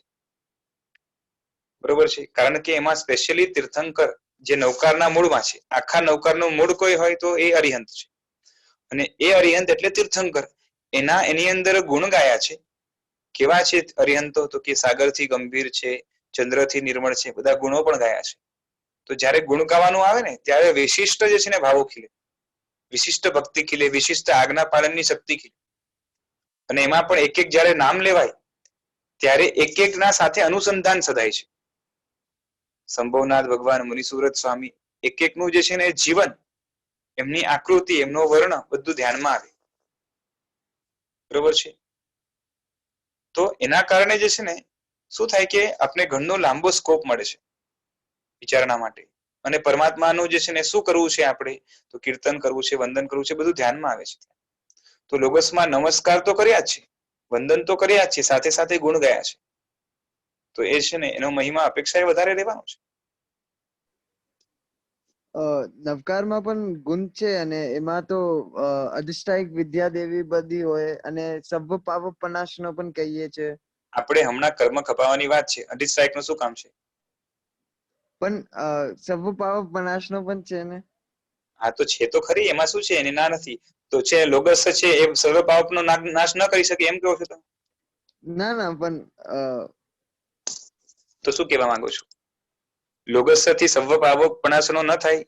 બરોબર છે, કારણ કે એમાં સ્પેશિયલી તીર્થંકર જે નૌકારના મૂળમાં છે, આખા નૌકારનું મૂળ કોઈ હોય તો એ અરિહંત છે, અને એ અરિહંત એટલે તીર્થંકર. એની અંદર ગુણ ગાયા છે. કેવા છે અરિહંતો? તો કે સાગરથી ગંભીર છે, ચંદ્રથી નિર્મળ છે, બધા ગુણો પણ ગાયા છે. તો જયારે ગુણ ગાવાનું આવે ને ત્યારે વિશિષ્ટ જે છે ને ભાવો ખીલે, વિશિષ્ટ ભક્તિ ખીલે, વિશિષ્ટ આજ્ઞા પાલનની શક્તિ ખીલે. અને એમાં પણ એક એક જયારે નામ લેવાય ત્યારે એક એક ના સાથે અનુસંધાન સધાય છે. સંભવનાથ ભગવાન, મુનિસુરત સ્વામી, એક એકનું જે છે ને જીવન, એમની આકૃતિ, એમનો વર્ણ બધું ધ્યાનમાં આવે. બરોબર છે. તો એના કારણે જે છે ને શું થાય કે આપણે ઘણો લાંબો સ્કોપ મળે છે વિચારણા માટે. અને પરમાત્માનું જે છે ને શું કરવું છે આપણે, તો કીર્તન કરવું છે, વંદન કરવું છે, બધું ધ્યાનમાં આવે છે. તો લોગસમાં નમસ્કાર તો કર્યા જ છે, વંદન તો કર્યા જ છે, સાથે સાથે ગુણ ગયા છે. તો એ છે ને એનો મહિમા અપેક્ષાએ વધારે રહેવાનો છે. નવકારમાં પણ ગુણ છે, અને એમાં તો અધિષ્ઠાયક વિદ્યા દેવી બધી હોય, અને સર્વ પાપ પનાશનો પણ કહીએ છે. આપણે હમણાં કર્મ ખપાવવાની વાત છે, અધિષ્ઠાયક નું શું કામ છે? પણ સર્વ પાપ પનાશનો પણ છે ને. હા તો છે તો ખરી, એમાં શું છે, એની ના નથી. તો છે લોગસ છે એ સર્વ પાપનો નાશ ન કરી શકે એમ કહો છો તમે? ના ના, પણ તો શું કહેવા માંગો છો? લોગસ થી સર્વ પાપો પનાશનો ન થાય,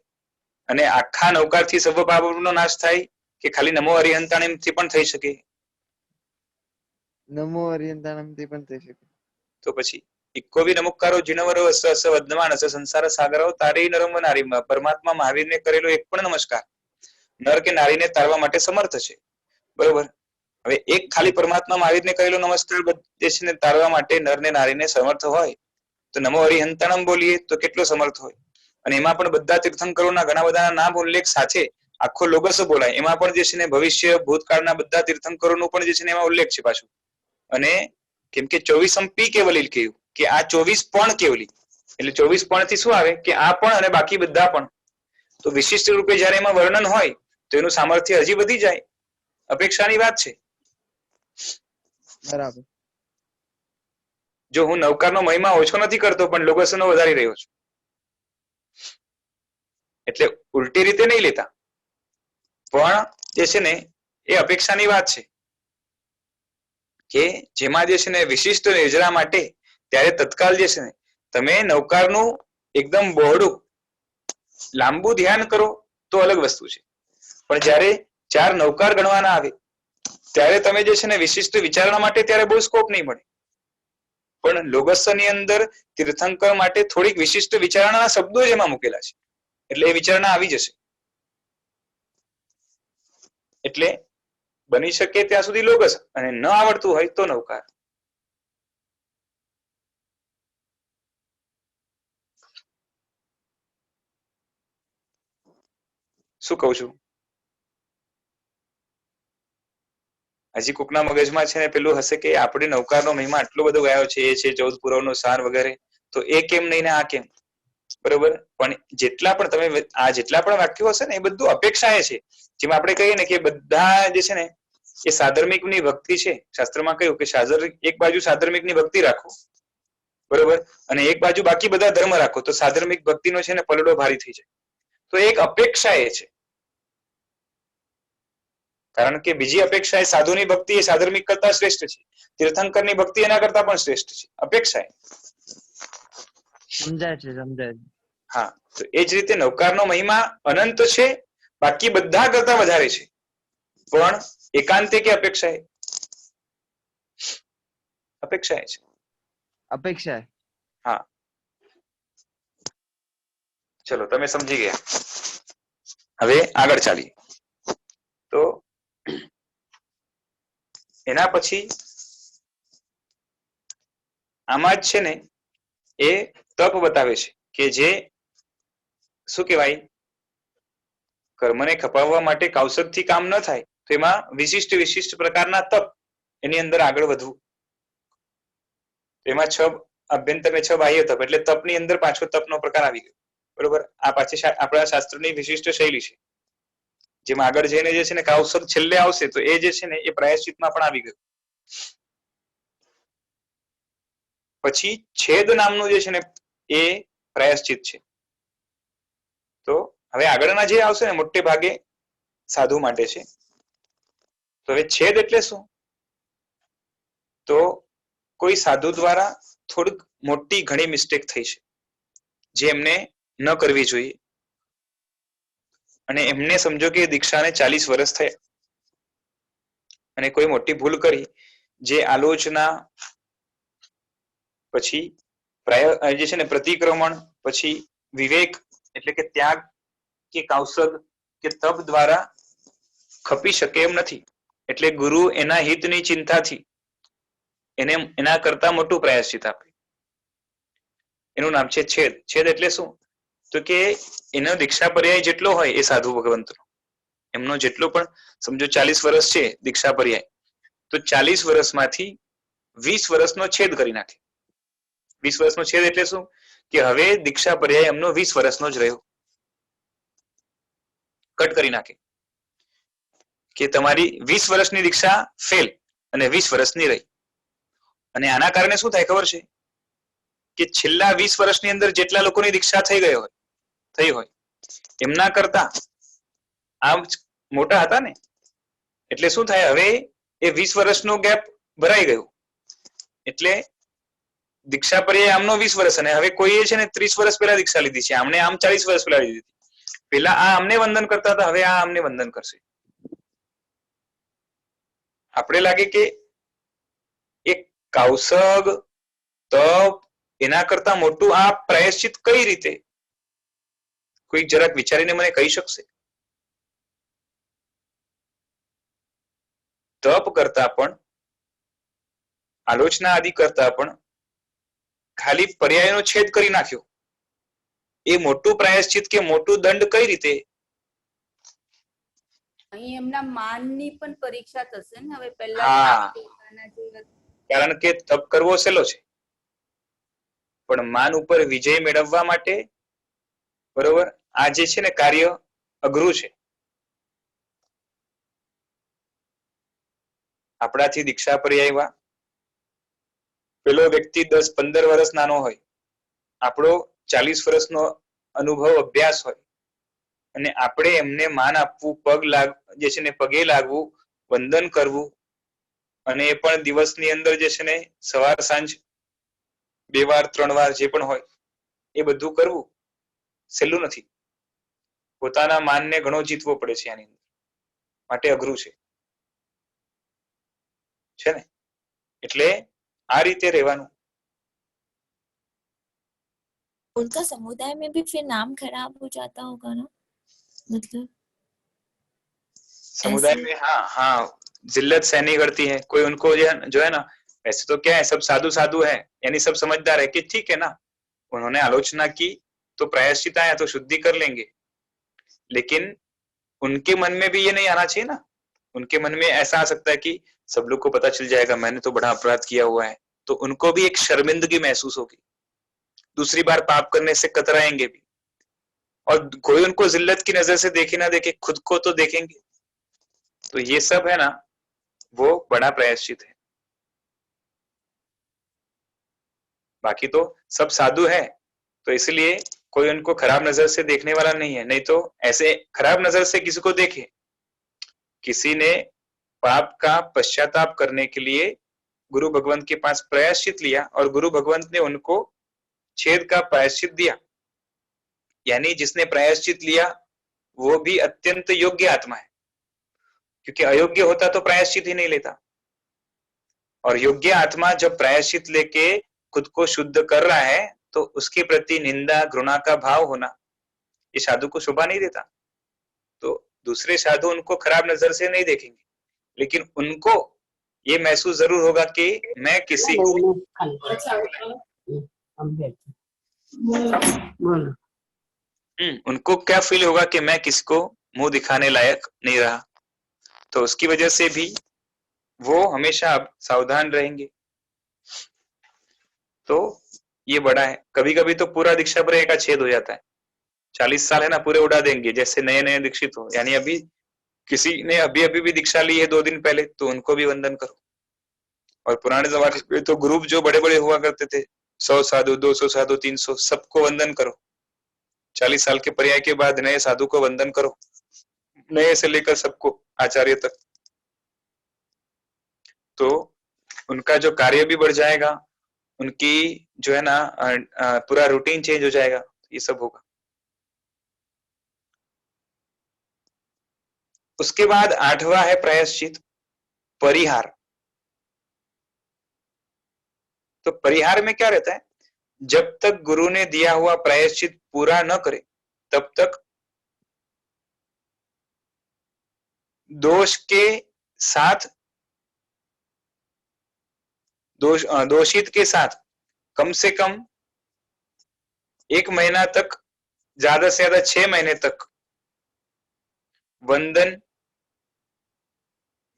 અને આખા નૌકાર થી સર્વ પાપનો નાશ થાય, કે ખાલી નમો અરિહંતાણમ થી પણ થઈ શકે? નમો અરિહંતાણમ થી પણ થઈ શકે. તો પછી ઇક્કોવી નમુકારો જીનવરો અસ વર્ધમાન અસ સંસાર સાગરો તારી નરમ નારી, પરમાત્મા મહાવીરને કરેલો એક પણ નમસ્કાર નર કે નારીને તારવા માટે સમર્થ છે. બરોબર. હવે એક ખાલી પરમાત્મા મહાવીરને કરેલો નમસ્કાર જે છે ને તારવા માટે નર ને નારીને સમર્થ હોય, તો નમો અરિહંતાણમ બોલીએ તો કેટલો સમર્થ હોય. અને એમાં પણ બધા તીર્થંકરોના ઘણા બધા નામ ઉલ્લેખ સાથે આખો લોગસ બોલાય. એમાં પણ જે છે ને ભવિષ્ય ભૂતકાળના બધા તીર્થંકરોનો પણ જે છે ને એમાં ઉલ્લેખ છે પાછું. અને કેમ કે 24 પી કેવલી કહ્યું કે આ 24 પણ કેવલી, એટલે 24 પણ થી શું આવે કે આ પણ અને બાકી બધા પણ. તો વિશિષ્ટ રૂપે જયારે એમાં વર્ણન હોય તો એનું સામર્થ્ય હજી વધી જાય. અપેક્ષાની વાત છે. બરાબર. જો હું નૌકારનો મહિમા ઓછો નથી કરતો, પણ લોગસનો વધારી રહ્યો છું. એટલે ઉલટી રીતે નહીં લેતા, પણ જે છે ને એ અપેક્ષાની વાત છે કે જેમાં જે છે ને વિશિષ્ટ યોજના માટે ત્યારે તત્કાલ જે છે ને તમે નૌકારનું એકદમ બહોળું લાંબુ ધ્યાન કરો તો અલગ વસ્તુ છે. પણ જયારે 4 નૌકાર ગણવાના આવે ત્યારે તમે જે છે ને વિશિષ્ટ વિચારણા માટે ત્યારે બહુ સ્કોપ નહીં મળે. પણ લોગસની અંદર તીર્થંકર માટે થોડીક વિશિષ્ટ વિચારણાના શબ્દો જ એમાં મૂકેલા છે, એટલે એ વિચારણા આવી જશે. એટલે બની શકે ત્યાં સુધી લોગસ, અને ન આવડતું હોય તો નૌકાર. શું કહું છું? હજી કોકના મગજમાં છે ને પેલું હશે કે આપણે નૌકારનો મહિમા આટલો બધો ગાયો છે, એ છે 14 પુરાવનો સાર વગેરે, તો એ કેમ નહીં ને આ કેમ? બરોબર. પણ જેટલા પણ તમે આ જેટલા પણ વાક્યો હશે ને એ બધું અપેક્ષા એ છે. જેમાં આપણે કહીએ ને કે બધા જે છે ને એ સાધર્મિકની ભક્તિ છે. શાસ્ત્રમાં કહ્યું કે એક બાજુ સાધર્મિકની ભક્તિ રાખો, બરોબર, અને એક બાજુ બાકી બધા ધર્મ રાખો, તો સાધર્મિક ભક્તિનો છે ને પલડો ભારી થઈ જાય. તો એક અપેક્ષા એ છે. કારણ કે બીજી અપેક્ષા એ સાધુની ભક્તિ એ સાધર્મિક કરતા શ્રેષ્ઠ છે, તીર્થંકરની ભક્તિ એના કરતા પણ શ્રેષ્ઠ છે. અપેક્ષા. સમજાય છે, સમજાય છે. હા, તો એ જ રીતે નૌકારનો મહિમા અનંત છે, બાકી બધા કરતા વધારે છે. પણ એકાંતે કે અપેક્ષાએ? અપેક્ષાએ છે. અપેક્ષા. હા, ચલો તમે સમજી ગયા. હવે આગળ ચાલીએ. તો એના પછી આમાં જ છે ને એ તપ બતાવે છે કે જે શું કહેવાય, કર્મને ખપાવવા માટે કૌશકથી કામ ન થાય, તો એમાં વિશિષ્ટ પ્રકારના તપ એની અંદર આગળ વધવું. એમાં 6 આભ્યંતર ને 6 બાહ્ય તપ, એટલે તપની અંદર પાછો તપનો પ્રકાર આવી ગયો. બરોબર, આ પાછી આપણા શાસ્ત્રની વિશિષ્ટ શૈલી છે. જેમાં આગળ જઈને જે છે ને કાવસક છેલ્લે આવશે તો એ જે છે ને એ પ્રાયશ્ચિતમાં પણ આવી ગયું. પછી છેદ નામનું જે છે ને એ પ્રાયશ્ચિત છે. તો હવે આગળના જે આવશે ને મોટે ભાગે સાધુ માટે છે. તો હવે છેદ એટલે શું? તો કોઈ સાધુ દ્વારા થોડીક મોટી ઘણી મિસ્ટેક થઈ છે જે એમને ન કરવી જોઈએ, અને એમને સમજો કે દીક્ષાને 40 વર્ષ થયા અને કોઈ મોટી ભૂલ કરી, જે આલોચના પછી જે છે ને પ્રતિક્રમણ, પછી વિવેક એટલે કે ત્યાગ કે કાવસગ કે તપ દ્વારા ખપી શકે એમ નથી. એટલે ગુરુ એના હિતની ચિંતાથી એને એના કરતા મોટું પ્રાયશ્ચિત આપે. એનું નામ છે છેદ. છેદ એટલે શું? તો કે એનો દીક્ષા પર્યાય જેટલો હોય એ સાધુ ભગવંતનો, એમનો જેટલો પણ સમજો 40 વર્ષ છે દીક્ષા પર્યાય, તો 40 વર્ષમાંથી 20 વર્ષનો છેદ કરી નાખે. 20 વર્ષનો છેદ એટલે શું? કે હવે દીક્ષા પર્યાય એમનો 20 વર્ષનો જ રહ્યો, કટ કરી નાખે કે તમારી 20 વર્ષની દીક્ષા ફેલ અને 20 વર્ષની રહી. અને આના કારણે શું થાય ખબર છે? કે છેલ્લા 20 વર્ષની અંદર જેટલા લોકોની દીક્ષા થઈ હોય એમના કરતા આમ મોટા હતા ને, એટલે શું થાય? હવે એ 20 વર્ષનો ગેપ ભરાઈ ગયો. એટલે દીક્ષા પર્યાય આમનો 20 વર્ષ, અને હવે કોઈએ છે ને 30 વર્ષ પહેલા દીક્ષા લીધી છે, આમને આમ 40 વર્ષ પહેલા લીધી. પેલા આ અમને વંદન કરતા હતા, હવે આ અમને વંદન કરશે. આપણે લાગે કે એક કાવસગ તપ એના કરતા મોટું આ પ્રાયશ્ચિત કઈ રીતે? કોઈ જરાક વિચારીને મને કહી શકશે? તપ કરતા પણ, આલોચના આદિ કરતા પણ ખાલી પર્યાયનો છેદ કરી નાખ્યો, એ મોટું પ્રાયશ્ચિત કે મોટું દંડ કઈ રીતે? અહીં એમના માનની પણ પરીક્ષા થશે ને હવે પહેલા. કારણ કે તપ કરવો સહેલો છે, પણ માન ઉપર વિજય મેળવવા માટે બરોબર આ જે છે ને કાર્ય અઘરું છે. આપણાથી દીક્ષા પર્યાયમાં પેલો વ્યક્તિ 10-15 વર્ષ નાનો હોય, આપણો 40 વર્ષનો અનુભવ અભ્યાસ હોય, અને આપણે એમને માન આપવું, જે છે ને પગે લાગવું, વંદન કરવું, અને એ પણ દિવસની અંદર જે છે ને સવાર સાંજ 2 વાર 3 વાર જે પણ હોય એ બધું કરવું સહેલું નથી. પોતાના માનને ઘણો જીતવો પડે છે આની અંદર, માટે અઘરું છે ને. એટલે આ રીતે રહેવાનું. उनका समुदाय में भी फिर नाम खराब हो जाता होगा ना, मतलब समुदाय में हाँ जिल्लत सहनी करती है कोई उनको जो है ना, वैसे तो क्या है सब साधु साधु है, यानी सब समझदार है कि ठीक है ना, उन्होंने आलोचना की तो प्रायश्चित आया तो शुद्धि कर लेंगे, लेकिन उनके मन में भी ये नहीं आना चाहिए ना. उनके मन में ऐसा आ सकता है कि सब लोग को पता चल जाएगा मैंने तो बड़ा अपराध किया हुआ है, तो उनको भी एक शर्मिंदगी महसूस होगी, दूसरी बार पाप करने से कतराएंगे भी, और कोई उनको जिल्लत की नजर से देखे ना देखे, खुद को तो देखेंगे. तो ये सब है ना, वो बड़ा प्रायश्चित है. बाकी तो सब साधु है, तो इसलिए कोई उनको खराब नजर से देखने वाला नहीं है. नहीं तो ऐसे खराब नजर से किसी को देखे, किसी ने पाप का पश्चाताप करने के लिए गुरु भगवंत के पास प्रायश्चित लिया और गुरु भगवंत ने उनको छेद का प्रायश्चित दिया, यानी जिसने प्रायश्चित लिया वो भी अत्यंत योग्य आत्मा है, क्योंकि अयोग्य होता तो प्रायश्चित ही नहीं लेता. और योग्य आत्मा जब प्रायश्चित लेके खुद को शुद्ध कर रहा है तो उसके प्रति निंदा घृणा का भाव होना ये साधु को शोभा नहीं देता. तो दूसरे साधु उनको खराब नजर से नहीं देखेंगे, लेकिन उनको ये महसूस जरूर होगा कि मैं किसी उनको क्या फील होगा कि मैं किसी को मुंह दिखाने लायक नहीं रहा. तो उसकी वजह से भी वो हमेशा सावधान रहेंगे. तो ये बड़ा है. कभी कभी तो पूरा दीक्षा पर का छेद हो जाता है, 40 साल है ना पूरे उड़ा देंगे जैसे नए नए दीक्षित हो। यानी अभी किसी ने अभी अभी भी दीक्षा ली है 2 दिन पहले तो उनको भी वंदन करो। और पुराने जमाने में तो ग्रुप जो बड़े बड़े हुआ करते थे 100 साधु 200 साधु 300 सबको वंदन करो। 40 साल के पर्याय के बाद नए साधु को वंदन करो, नए से लेकर सबको आचार्य तक। तो उनका जो कार्य भी बढ़ जाएगा, उनकी जो है ना पूरा रूटीन चेंज हो जाएगा, ये सब होगा। उसके बाद 8वां है प्रायश्चित परिहार। तो परिहार में क्या रहता है, जब तक गुरु ने दिया हुआ प्रायश्चित पूरा न करे तब तक दोष के साथ दोषित के साथ कम से कम 1 महीना तक, ज्यादा से ज्यादा 6 महीने तक वंदन,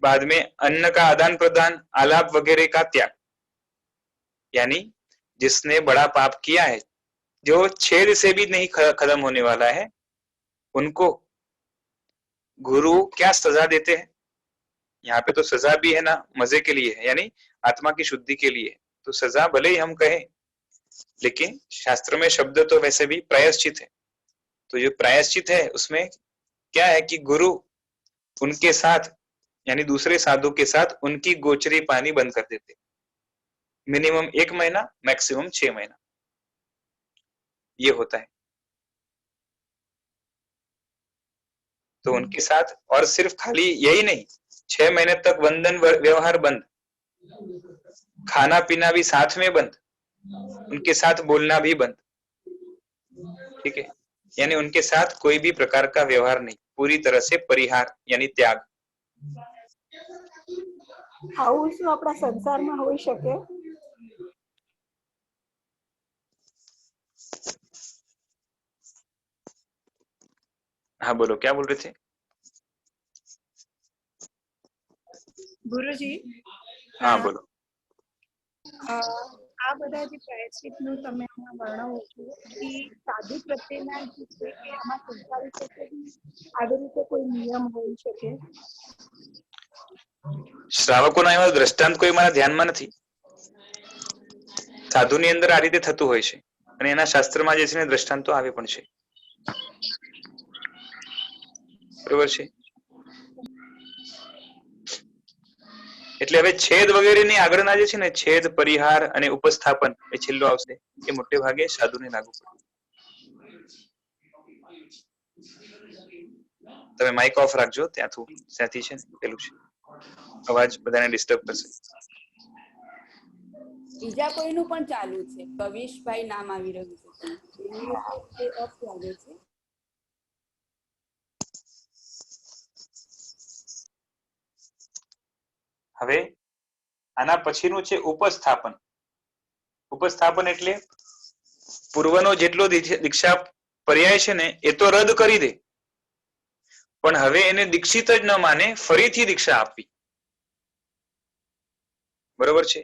बाद में अन्न का आदान प्रदान, आलाप वगैरह का त्याग। यानी जिसने बड़ा पाप किया है, जो छेद से भी नहीं खत्म होने वाला है, उनको गुरु क्या सजा देते हैं। यहाँ पे तो सजा भी है ना मजे के लिए है, यानी आत्मा की शुद्धि के लिए। तो सजा भले ही हम कहें, लेकिन शास्त्र में शब्द तो वैसे भी प्रायश्चित है। तो जो प्रायश्चित है उसमें क्या है कि गुरु उनके साथ यानी दूसरे साधु के साथ उनकी गोचरी पानी बंद कर देते, मिनिमम 1 महीना, मैक्सिमम 6 महीना, ये होता है। तो उनके साथ, और सिर्फ खाली यही नहीं, 6 महीने तक वंदन व्यवहार बंद, खाना पीना भी साथ में बंद, उनके साथ बोलना भी बंद, ठीक है। यानी उनके साथ कोई भी प्रकार का व्यवहार नहीं, पूरी तरह से परिहार यानी त्याग। આવું શું આપણા સંસારમાં હોઈ શકે? हाँ बोलो, क्या बोल रहे थे? ગુરુજી, हाँ बोलो। આ બધા જે પ્રાયશ્ચિતનું તમે હમણાં વર્ણવો છો એ સાધુ પ્રત્યેના જે છે કે આમાં સંસારી પ્રત્યે આવી રીતે કોઈ નિયમ હોઈ શકે? શ્રાવકોના એવા દ્રષ્ટાંત કોઈ મારા ધ્યાનમાં નથી। સાધુની અંદર આ રીતે થતું હોય છે અને એના શાસ્ત્રમાં જે છે ને દ્રષ્ટાંતો આવે પણ છે, બરોબર છે। એટલે હવે છેદ વગેરેની આગળના જે છે ને છેદ, પરિહાર અને ઉપસ્થાપન એ છેલ્લો આવશે, એ મોટે ભાગે સાધુને લાગુ પડે। તમે માઇક ઓફ રાખજો, ત્યાંથી છે ને પેલું છે, અવાજ બધાને ડિસ્ટર્બ કરશે। બીજા કોઈનું પણ ચાલુ છે, કવિશભાઈ નામ આવી રહ્યું છે, ઓફ લાગે છે। હવે આના પછીનું છે ઉપસ્થાપન। ઉપસ્થાપન એટલે પૂર્વનો જેટલો દીક્ષા પર્યાય છે ને એ તો રદ કરી દે, પણ હવે એને દીક્ષિત જ ન માને, ફરીથી દીક્ષા આપવી, બરોબર છે।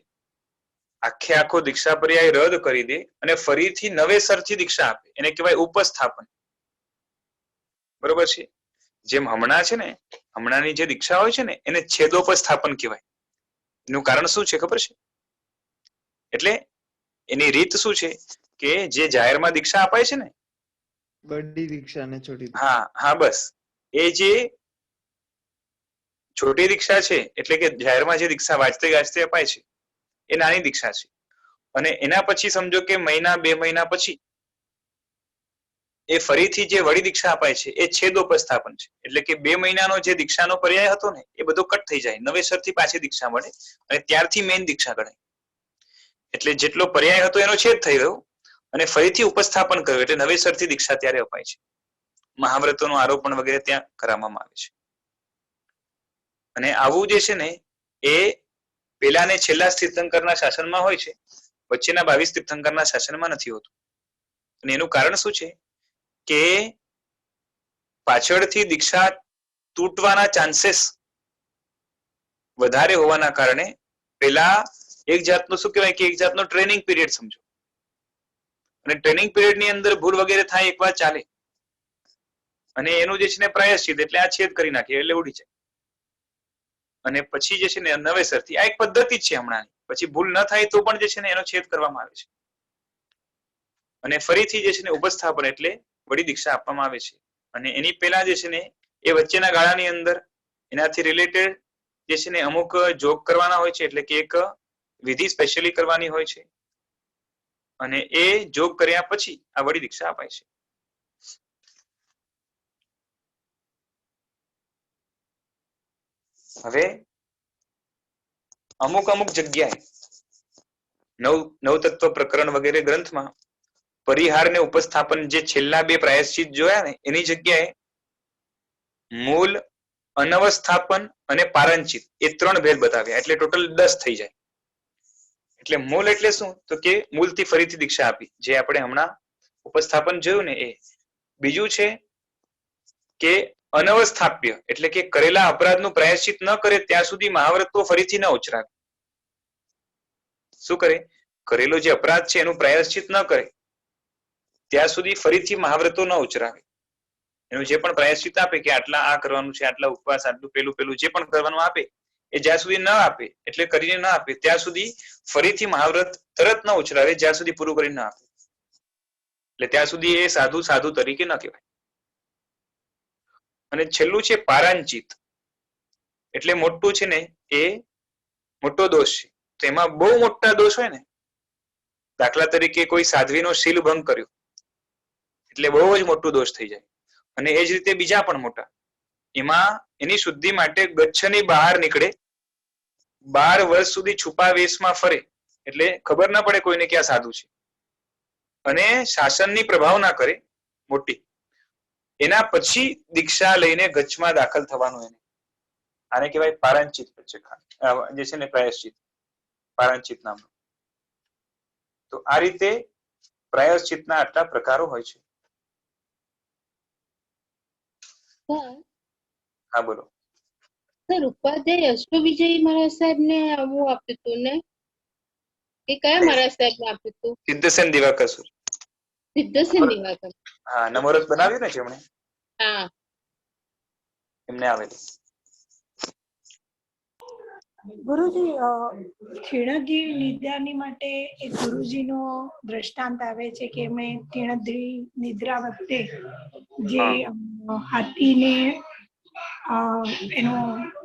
આખે આખો દીક્ષા પર્યાય રદ કરી દે અને ફરીથી નવેસરથી દીક્ષા આપે, એને કહેવાય ઉપસ્થાપન, બરોબર છે। જેમ હમણાં છે ને, હમણાંની જે દીક્ષા હોય છે ને એને છેદોપસ્થાપન કહેવાય। એનું કારણ શું છે ખબર છે? એટલે એની રીત શું છે કે જે જાહેરમાં દીક્ષા અપાય છે ને, બડી દીક્ષા ને છોટી, હા હા બસ, એ જે છોટી દીક્ષા છે એટલે કે જાહેરમાં જે દીક્ષા વાંચતે ગાજતે અપાય છે એ નાની દીક્ષા છે, અને એના પછી સમજો કે મહિના 2 મહિના પછી એ ફરીથી જે વડી દીક્ષા અપાય છે એ છેદોપસ્થાપન છે। એટલે કે 2 મહિનાનો જે દીક્ષાનો પર્યાય હતો ને એ બધો કટ થઈ જાય, નવેસરથી પાછી દીક્ષા મળે અને ત્યારથી મેઇન દીક્ષા ગણાય। એટલે જેટલો પર્યાય હતો એનો છેદ થઈ ગયો અને ફરીથી ઉપસ્થાપન કર્યું, એટલે નવેસરથી દીક્ષા ત્યારે અપાય છે। મહાવ્રતોનું આરોપણ વગેરે ત્યાં કરવામાં આવે છે। અને આવું જે છે ને એ પેલા ને છેલ્લા તીર્થંકરના શાસનમાં હોય છે, વચ્ચેના 22 તીર્થંકરના શાસનમાં નથી હોતું। અને એનું કારણ શું છે કે પાછળથી દીક્ષા તૂટવાના ચાન્सेस વધારે હોવાના કારણે પેલા એક જાતનું શું કહેવાય કે એક જાતનો ટ્રેનિંગ પીરિયડ સમજો, અને ટ્રેનિંગ પીરિયડની અંદર ભૂલ વગેરે થાય એકવાર ચાલે, અને એનું જે છે ને પ્રાયશ્ચિત એટલે આ છેદ કરી નાખીએ એટલે ઉડી જાય. અને પછી જે છે ને નવેસરથી આ એક પદ્ધતિ જ છે હમણાં, પછી ભૂલ ન થાય તો પણ જે છે ને એનો છેદ કરવામાં આવે છે. અને ફરીથી જે છે ને ઉપસ્થાપન એટલે વડી દીક્ષા આપવામાં આવે છે. અને એની પહેલા જે છે ને એ વચ્ચેના ગાળાની અંદર એનાથી રિલેટેડ જે છે ને અમુક જોગ કરવાના હોય છે, એટલે કે એક વિધિ સ્પેશિયલી કરવાની હોય છે. અને એ જોગ કર્યા પછી આ વડી દીક્ષા અપાય છે. હવે અમુક જગ્યાએ નવતત્વ પ્રકરણ વગેરે ગ્રંથમાં પરિહાર ને ઉપસ્થાપન જે છેલ્લા બે પ્રાયશ્ચિત જોયા ને એની જગ્યાએ મૂળ, અનવસ્થાપન અને પારંચિત એ 3 ભેદ બતાવ્યા, એટલે ટોટલ 10 થઈ જાય. એટલે મૂળ એટલે શું તો કે મૂળથી ફરીથી દીક્ષા આપી, જે આપણે હમણાં ઉપસ્થાપન જોયું ને એ. બીજું છે કે અનવસ્થાપ્ય એટલે કે કરેલા અપરાધનું પ્રાયશ્ચિત ન કરે ત્યાં સુધી મહાવ્રત ફરીથી ન ઉચ્ચારે. શું કરે? કરેલો જે અપરાધ છે એનું પ્રાયશ્ચિત ન કરે ત્યાં સુધી ફરીથી મહાવ્રતો ન ઉચ્ચારે. એનું જે પણ પ્રાયશ્ચિત આપે કે આટલા આ કરવાનું છે, આટલા ઉપવાસ, આટલું પેલું જે પણ કરવાનું આપે એ જ્યાં સુધી ન આપે, એટલે કરીને ન આપે ત્યાં સુધી ફરીથી મહાવ્રત તરત ન ઉચ્ચારે, જ્યાં સુધી પૂરું કરીને ન આપે. એટલે ત્યાં સુધી એ સાધુ તરીકે ન કહેવાય. અને છેલ્લું છે પારાંચિત, એટલે મોટું છે ને એ મોટો દોષ છે. તો એમાં બહુ મોટા દોષ હોય ને, દાખલા તરીકે કોઈ સાધ્વીનો શીલ ભંગ કર્યો એટલે બહુ જ મોટો દોષ થઈ જાય. અને એ જ રીતે બીજા પણ મોટા, એમાં એની શુદ્ધિ માટે ગચ્છની બહાર નીકળે, 12 વર્ષ સુધી છુપા વેશમાં ફરે, એટલે ખબર ના પડે કોઈને કે આ સાધુ છે, અને શાસનની પ્રભાવ ના કરે મોટી, એના પછી દીક્ષા લઈને ગચ્છમાં દાખલ થવાનું. એને આને કહેવાય પારંચિત જે છે ને પ્રાયશ્ચિત, પારંચિત નામનું. તો આ રીતે પ્રાયશ્ચિતના આટલા પ્રકારો હોય છે. હા બોલો. સર, ઉપાધ્યાય અષ્ટવિજય મહારાજ સાહેબ ને આવું આપ્યું હતું ને, કે કયા મહારાજ સાહેબ ને આપ્યું હતું? સિદ્ધસેન દિવાકર. સિદ્ધસેન દિવાકર. હા, નમોરત બનાવ્યું ને જેમણે, હા, એમને આવેલું. ગુરુજી, ખીણગી નિદ્રાની માટે એક ગુરુજીનો દ્રષ્ટાંત આવે છે કે મેં ખીણગી નિદ્રા વખતે જે હાથીને એનો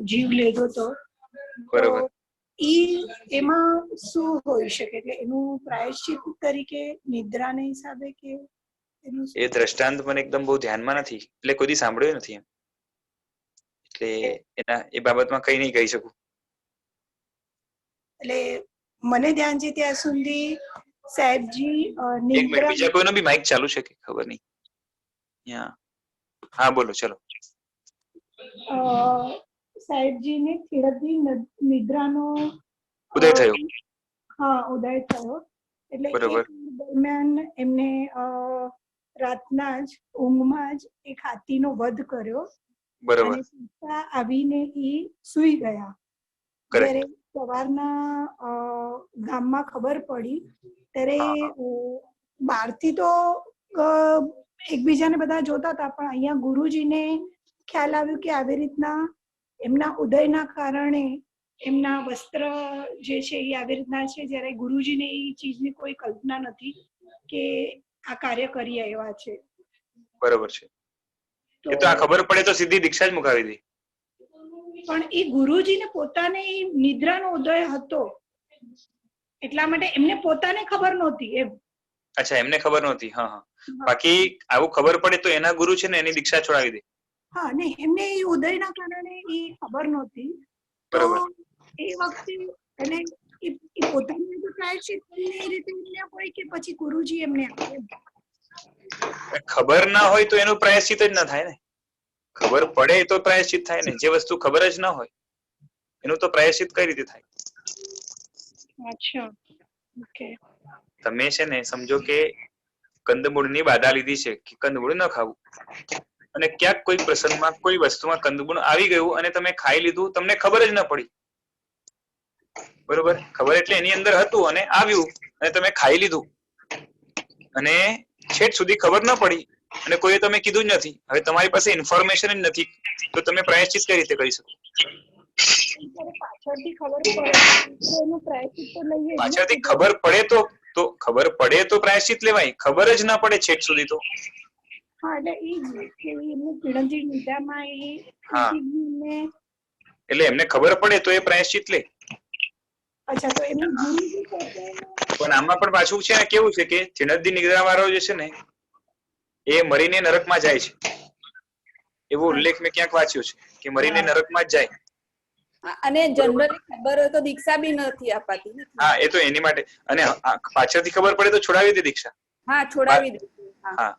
જીવ લીધો હતો, બરોબર. એમાં શું હોઈ શકે? એટલે એનું પ્રાયશ્ચિત તરીકે નિદ્રાને હિસાબે કે એ દ્રષ્ટાંત મને એકદમ બહુ ધ્યાનમાં નથી, એટલે કોઈ દી સાંભળ્યું નથી એમ, એટલે એના એ બાબતમાં કઈ નહીં કહી શકું. એટલે મને ધ્યાન છે ત્યાં સુધી સાહેબજી એક મિનિટ, બીજા કોઈનો બી માઇક ચાલુ છે કે ખબર નહીં. હા બોલો, ચલો. સાહેબજીને ખીણગી નિદ્રાનો ઉદય થયો. હા, ઉદય થયો. એટલે બરોબર. દરમિયાન એમને રાતના જ ઊંઘમાં જ એક હાથીનો વધ કર્યો. બરોબર. અને આવીને એ સુઈ ગયા. જ્યારે સવારના ગામમાં ખબર પડી ત્યારે બહારથી તો એકબીજાને બધા જોતા હતા, પણ અહીંયા ગુરુજીને ખ્યાલ આવ્યું કે આવી રીતના એમના ઉદયના કારણે એમના વસ્ત્ર જે છે એ આવી રીતના છે, જ્યારે ગુરુજીને એ ચીજની કોઈ કલ્પના નથી કે આ કાર્ય કરી આવ્યા છે. બરોબર છે. એ તો આ ખબર પડે તો સીધી દીક્ષા જ મુકાવી દે. પણ એ ગુરુજીને પોતાને નિદ્રાનો ઉદય હતો એટલા માટે એમને પોતાને ખબર નહોતી એમ. અચ્છા, એમને ખબર નહોતી. હા હા. બાકી આવું ખબર પડે તો એના ગુરુ છે ને એની દીક્ષા છોડાવી દે. હા, ને એમને એ ઉદયના કારણે એ ખબર નહોતી. તો એ વખતે એટલે એ પોતાની પ્રાયશ્ચિત એ રીતે એમને હોય કે પછી ગુરુજી એમને આપે? ખબર ના હોય તો એનું પ્રાયશ્ચિત જ ના થાય ને. ખબર પડે તો પ્રાયશ્ચિત થાય ને. જે વસ્તુ ખબર જ ના હોય એનું તો પ્રાયશ્ચિત કઈ રીતે થાય? અચ્છા, ઓકે. તમે છે ને સમજો કે કંદમૂળની બાધા લીધી છે કે કંદમૂળ ન ખાવું, અને ક્યાંક કોઈ પ્રસંગમાં કોઈ વસ્તુમાં કંદમૂળ આવી ગયું અને તમે ખાઈ લીધું, તમને ખબર જ ન પડી. બરોબર. ખબર એટલે એની અંદર હતું અને આવ્યું અને તમે ખાઈ લીધું, અને છેક સુધી ખબર ન પડી અને કોઈએ તમે કીધું જ નથી. હવે તમારી પાસે ઇન્ફોર્મેશન જ નથી તો તમે પ્રાયશ્ચિત કઈ રીતે કરી શકો? પાછળથી ખબર પડે તો એનું પ્રાયશ્ચિત તો લઈએ જ ને. પાછળથી ખબર પડે તો ખબર પડે તો પ્રાયશ્ચિત લેવાય. ખબર જ ના પડે છેક સુધી તો હા એટલે એ જ કે એમનું પીળંજી નિદ્રામાં એ હા. ને એટલે એમને ખબર પડે તો એ પ્રાયશ્ચિત લે. અચ્છા તો એમનું ગુરુજી સાથે પણ આમાં પણ પાછું છે ને કેવું છે કે ચિણદ્દી નિદ્રા વાળો જે છે ને એ મરીને નરકમાં જાય છે. એવો ઉલ્લેખ મેં ક્યાંક વાંચ્યો છે કે મરીને નરકમાં જ જાય. અને જનરલી ખબર હોય તો દીક્ષા બી નથી અપાતી ને. હા એ તો એની માટે. અને પાછળથી ખબર પડે તો છોડાવી દે દીક્ષા. હા છોડાવી દે. હા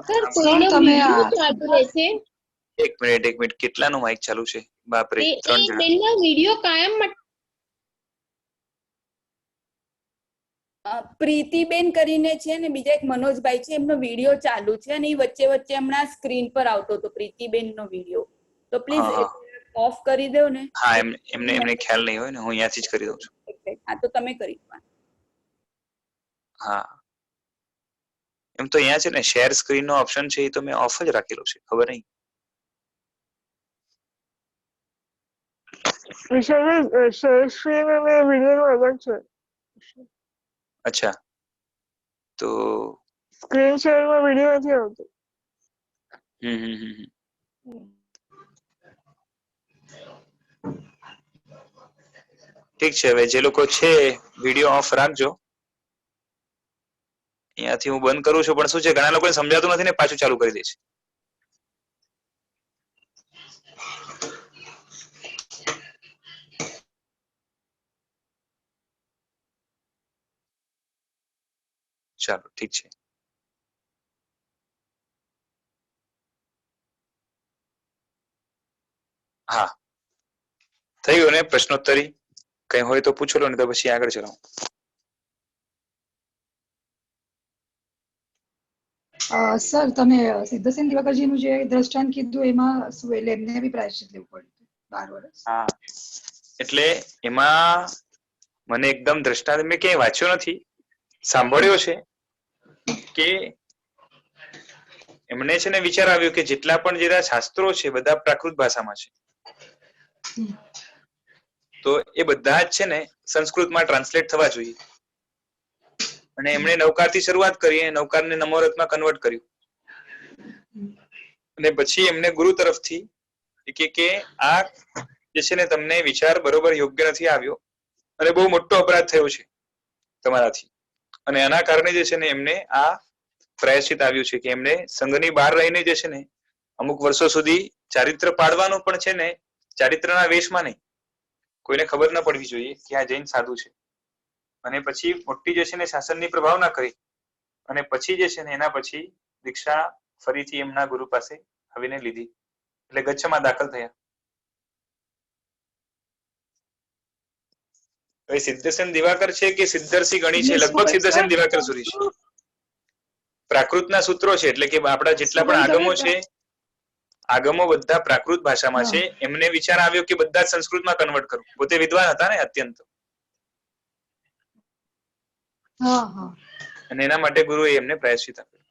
સર કોઈનો વિડીયો ચાલુ રહેશે એક મિનિટ કેટલાનો માઇક ચાલુ છે? બાપરે, એ 3 જણા. બેનનો વિડીયો કાયમ માટે પ્રીતિબેન કરીને છે ને બીજા એક મનોજભાઈ છે, એમનો વિડીયો ચાલુ છે અને એ વચ્ચે વચ્ચે હમણાં સ્ક્રીન પર આવતો હતો પ્રીતિબેન નો વિડીયો. તો પ્લીઝ ઓફ કરી દો ને. હા એમને ખ્યાલ નહીં હોય ને, હું અહીંયાથી જ કરી દઉં છું. હા તો તમે કરી દો. હા એમ તો અહીંયા છે ને શેર સ્ક્રીન નો ઓપ્શન છે એ તો મેં ઓફ જ રાખેલો છે, ખબર નહીં. અચ્છા તો સ્ક્રીન શેરમાં વિડીયો નથી આવતો. ઠીક છે, હવે જે લોકો છે વિડીયો ઓફ રાખજો. અહીંયાથી હું બંધ કરું છું, પણ શું છે ઘણા લોકોને સમજાતું નથી ને પાછું ચાલુ કરી દે છે. ચાલો ઠીક છે. હા થઈ ગયું ને પ્રશ્નોત્તરી? કઈ હોય તો પૂછો લો ને તો પછી આગળ ચલાવો. સર તમે સિદ્ધસેન દિવાકરજીનું જે દ્રષ્ટાંત કીધું એમાં શું એટલે એમને બી પ્રાયશ્ચિત લેવું પડ્યું 12 વર્ષ? હા એટલે એમાં મને એકદમ દ્રષ્ટાંત મેં ક્યાંય વાંચ્યો નથી, સાંભળ્યો છે કે એમને છે ને વિચાર આવ્યો કે જેટલા પણ જે શાસ્ત્રો છે બધા પ્રાકૃત ભાષામાં છે, તો એ બધા જ છે ને સંસ્કૃતમાં ટ્રાન્સલેટ થવા જોઈએ. અને એમણે નવકારથી શરૂઆત કરી, નવકારને નમોરથમાં કન્વર્ટ કર્યું. અને પછી એમને ગુરુ તરફથી કે આ જે છે ને તમને વિચાર બરોબર યોગ્ય નથી આવ્યો અને બહુ મોટો અપરાધ થયો છે તમારાથી, અને આના કારણે જે છે ને એમને આ પ્રાયશ્ચિત આવ્યું છે કે એમને સંઘની બહાર રહીને જે છે ને અમુક વર્ષો સુધી ચારિત્ર પાડવાનું પણ છે ને ચારિત્રના વેશમાં નહીં, કોઈને ખબર ના પડવી જોઈએ કે આ જૈન સાધુ છે. અને પછી મોટી જે છે ને શાસનની પ્રભાવના કરી અને પછી જે છે ને એના પછી દીક્ષા ફરીથી એમના ગુરુ પાસે આવીને લીધી, એટલે ગચ્છમાં દાખલ થયા. હવે સિદ્ધસેન દિવાકર છે કે સિદ્ધરસિંહ ગણી છે, લગભગ સિદ્ધસેન દિવાકર સુધી છે. પ્રાકૃતના સૂત્રો છે, એટલે કે આપણા જેટલા પણ આગમો છે, આગમો બધા પ્રાકૃત ભાષામાં છે. એમને વિચાર આવ્યો કે બધા જ સંસ્કૃતમાં કન્વર્ટ કરું. પોતે વિદ્વાન હતા ને અત્યંત, અને એના માટે ગુરુએ એમને પ્રાયશ્ચિત આપ્યું.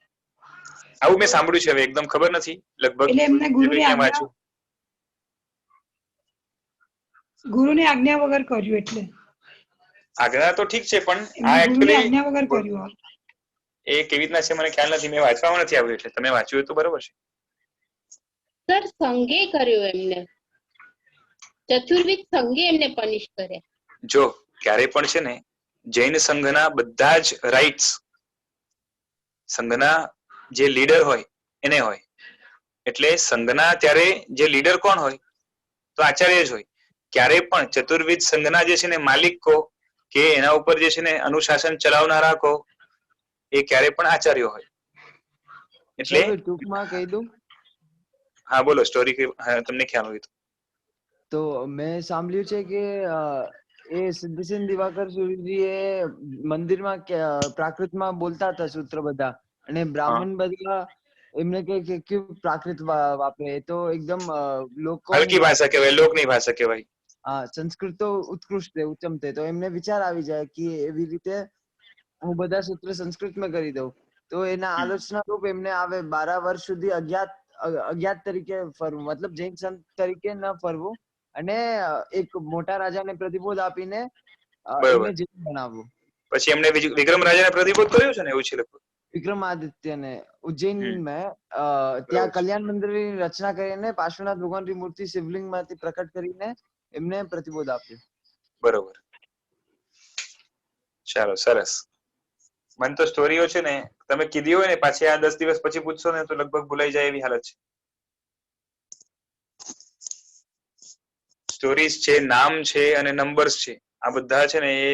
આવું મેં સાંભળ્યું છે, હવે એકદમ ખબર નથી, લગભગ વાંચ્યું. ગુરુની આજ્ઞા વગર કર્યું એટલે આજ્ઞા તો ઠીક છે, પણ આ એકચ્યુઅલી આજ્ઞા વગર કર્યું. એ કેવી રીતના છે મને ખ્યાલ નથી, મેં વાંચવામાં નથી આવ્યું, એટલે તમે વાંચ્યું હોય તો બરોબર છે. સર સંઘે કર્યું એમને, ચતુર્વિધ સંઘે એમને પનિશ કર્યા. જો ક્યારે પણ છે ને જૈન સંઘના બધા જ રાઇટ્સ સંઘના જે લીડર હોય એને હોય, એટલે સંઘના ત્યારે જે લીડર કોણ હોય તો આચાર્ય જ હોય. ક્યારે પણ ચતુર્વિધ સંઘના જે છે ને માલિક કો કે એના ઉપર જે છે ને અનુશાસન ચલાવનારા કો એ ક્યારે પણ આચાર્ય હોય. એટલે ટૂંકમાં કહી દઉં? હા બોલો, સ્ટોરી તમને ખ્યાલ હોય તો મેં સાંભળ્યું છે કે એ સિદ્ધસેન દિવાકર સુરીજી એ મંદિરમાં પ્રાકૃતમાં બોલતા હતા સૂત્ર બધા, અને બ્રાહ્મણ બધા એમને કે પ્રાકૃત વાપરે, તો એકદમ લોકો હલકી ભાષા કહેવાય, લોકની ભાષા કહેવાય. હા, સંસ્કૃત તો ઉત્કૃષ્ટ ઉત્તમ છે. તો એમને વિચાર આવી જાય કે એવી રીતે હું બધા સૂત્ર સંસ્કૃતમાં કરી દઉં તો એના આલોચના રૂપ એમને આવે 12 વર્ષ સુધી અજ્ઞાત તરીકે ફરવું, મતલબ જૈન સંત તરીકે ન ફરવું અને એક મોટા રાજાને પ્રતિબોધ આપીને એને જૈન બનાવવું. પછી એમને વિક્રમ રાજાને પ્રતિબોધ કર્યો છે ને, એવું છે લગભગ. વિક્રમાદિત્યને ઉજ્જૈનમાં ત્યાં કલ્યાણ મંદિરની રચના કરીને પાર્શ્વનાથ ભગવાનની મૂર્તિ શિવલિંગમાંથી પ્રકટ કરીને એમને પ્રતિબોધ આપ્યો. બરોબર, ચાલો સરસ. મને તો સ્ટોરીઓ છે ને તમે કીધી હોય ને પાછી આ 10 દિવસ પછી પૂછશો ને તો લગભગ ભૂલાઈ જાય એવી હાલત છે. સ્ટોરીઝ છે, નામ છે અને નંબર્સ છે, આ બધા છે ને એ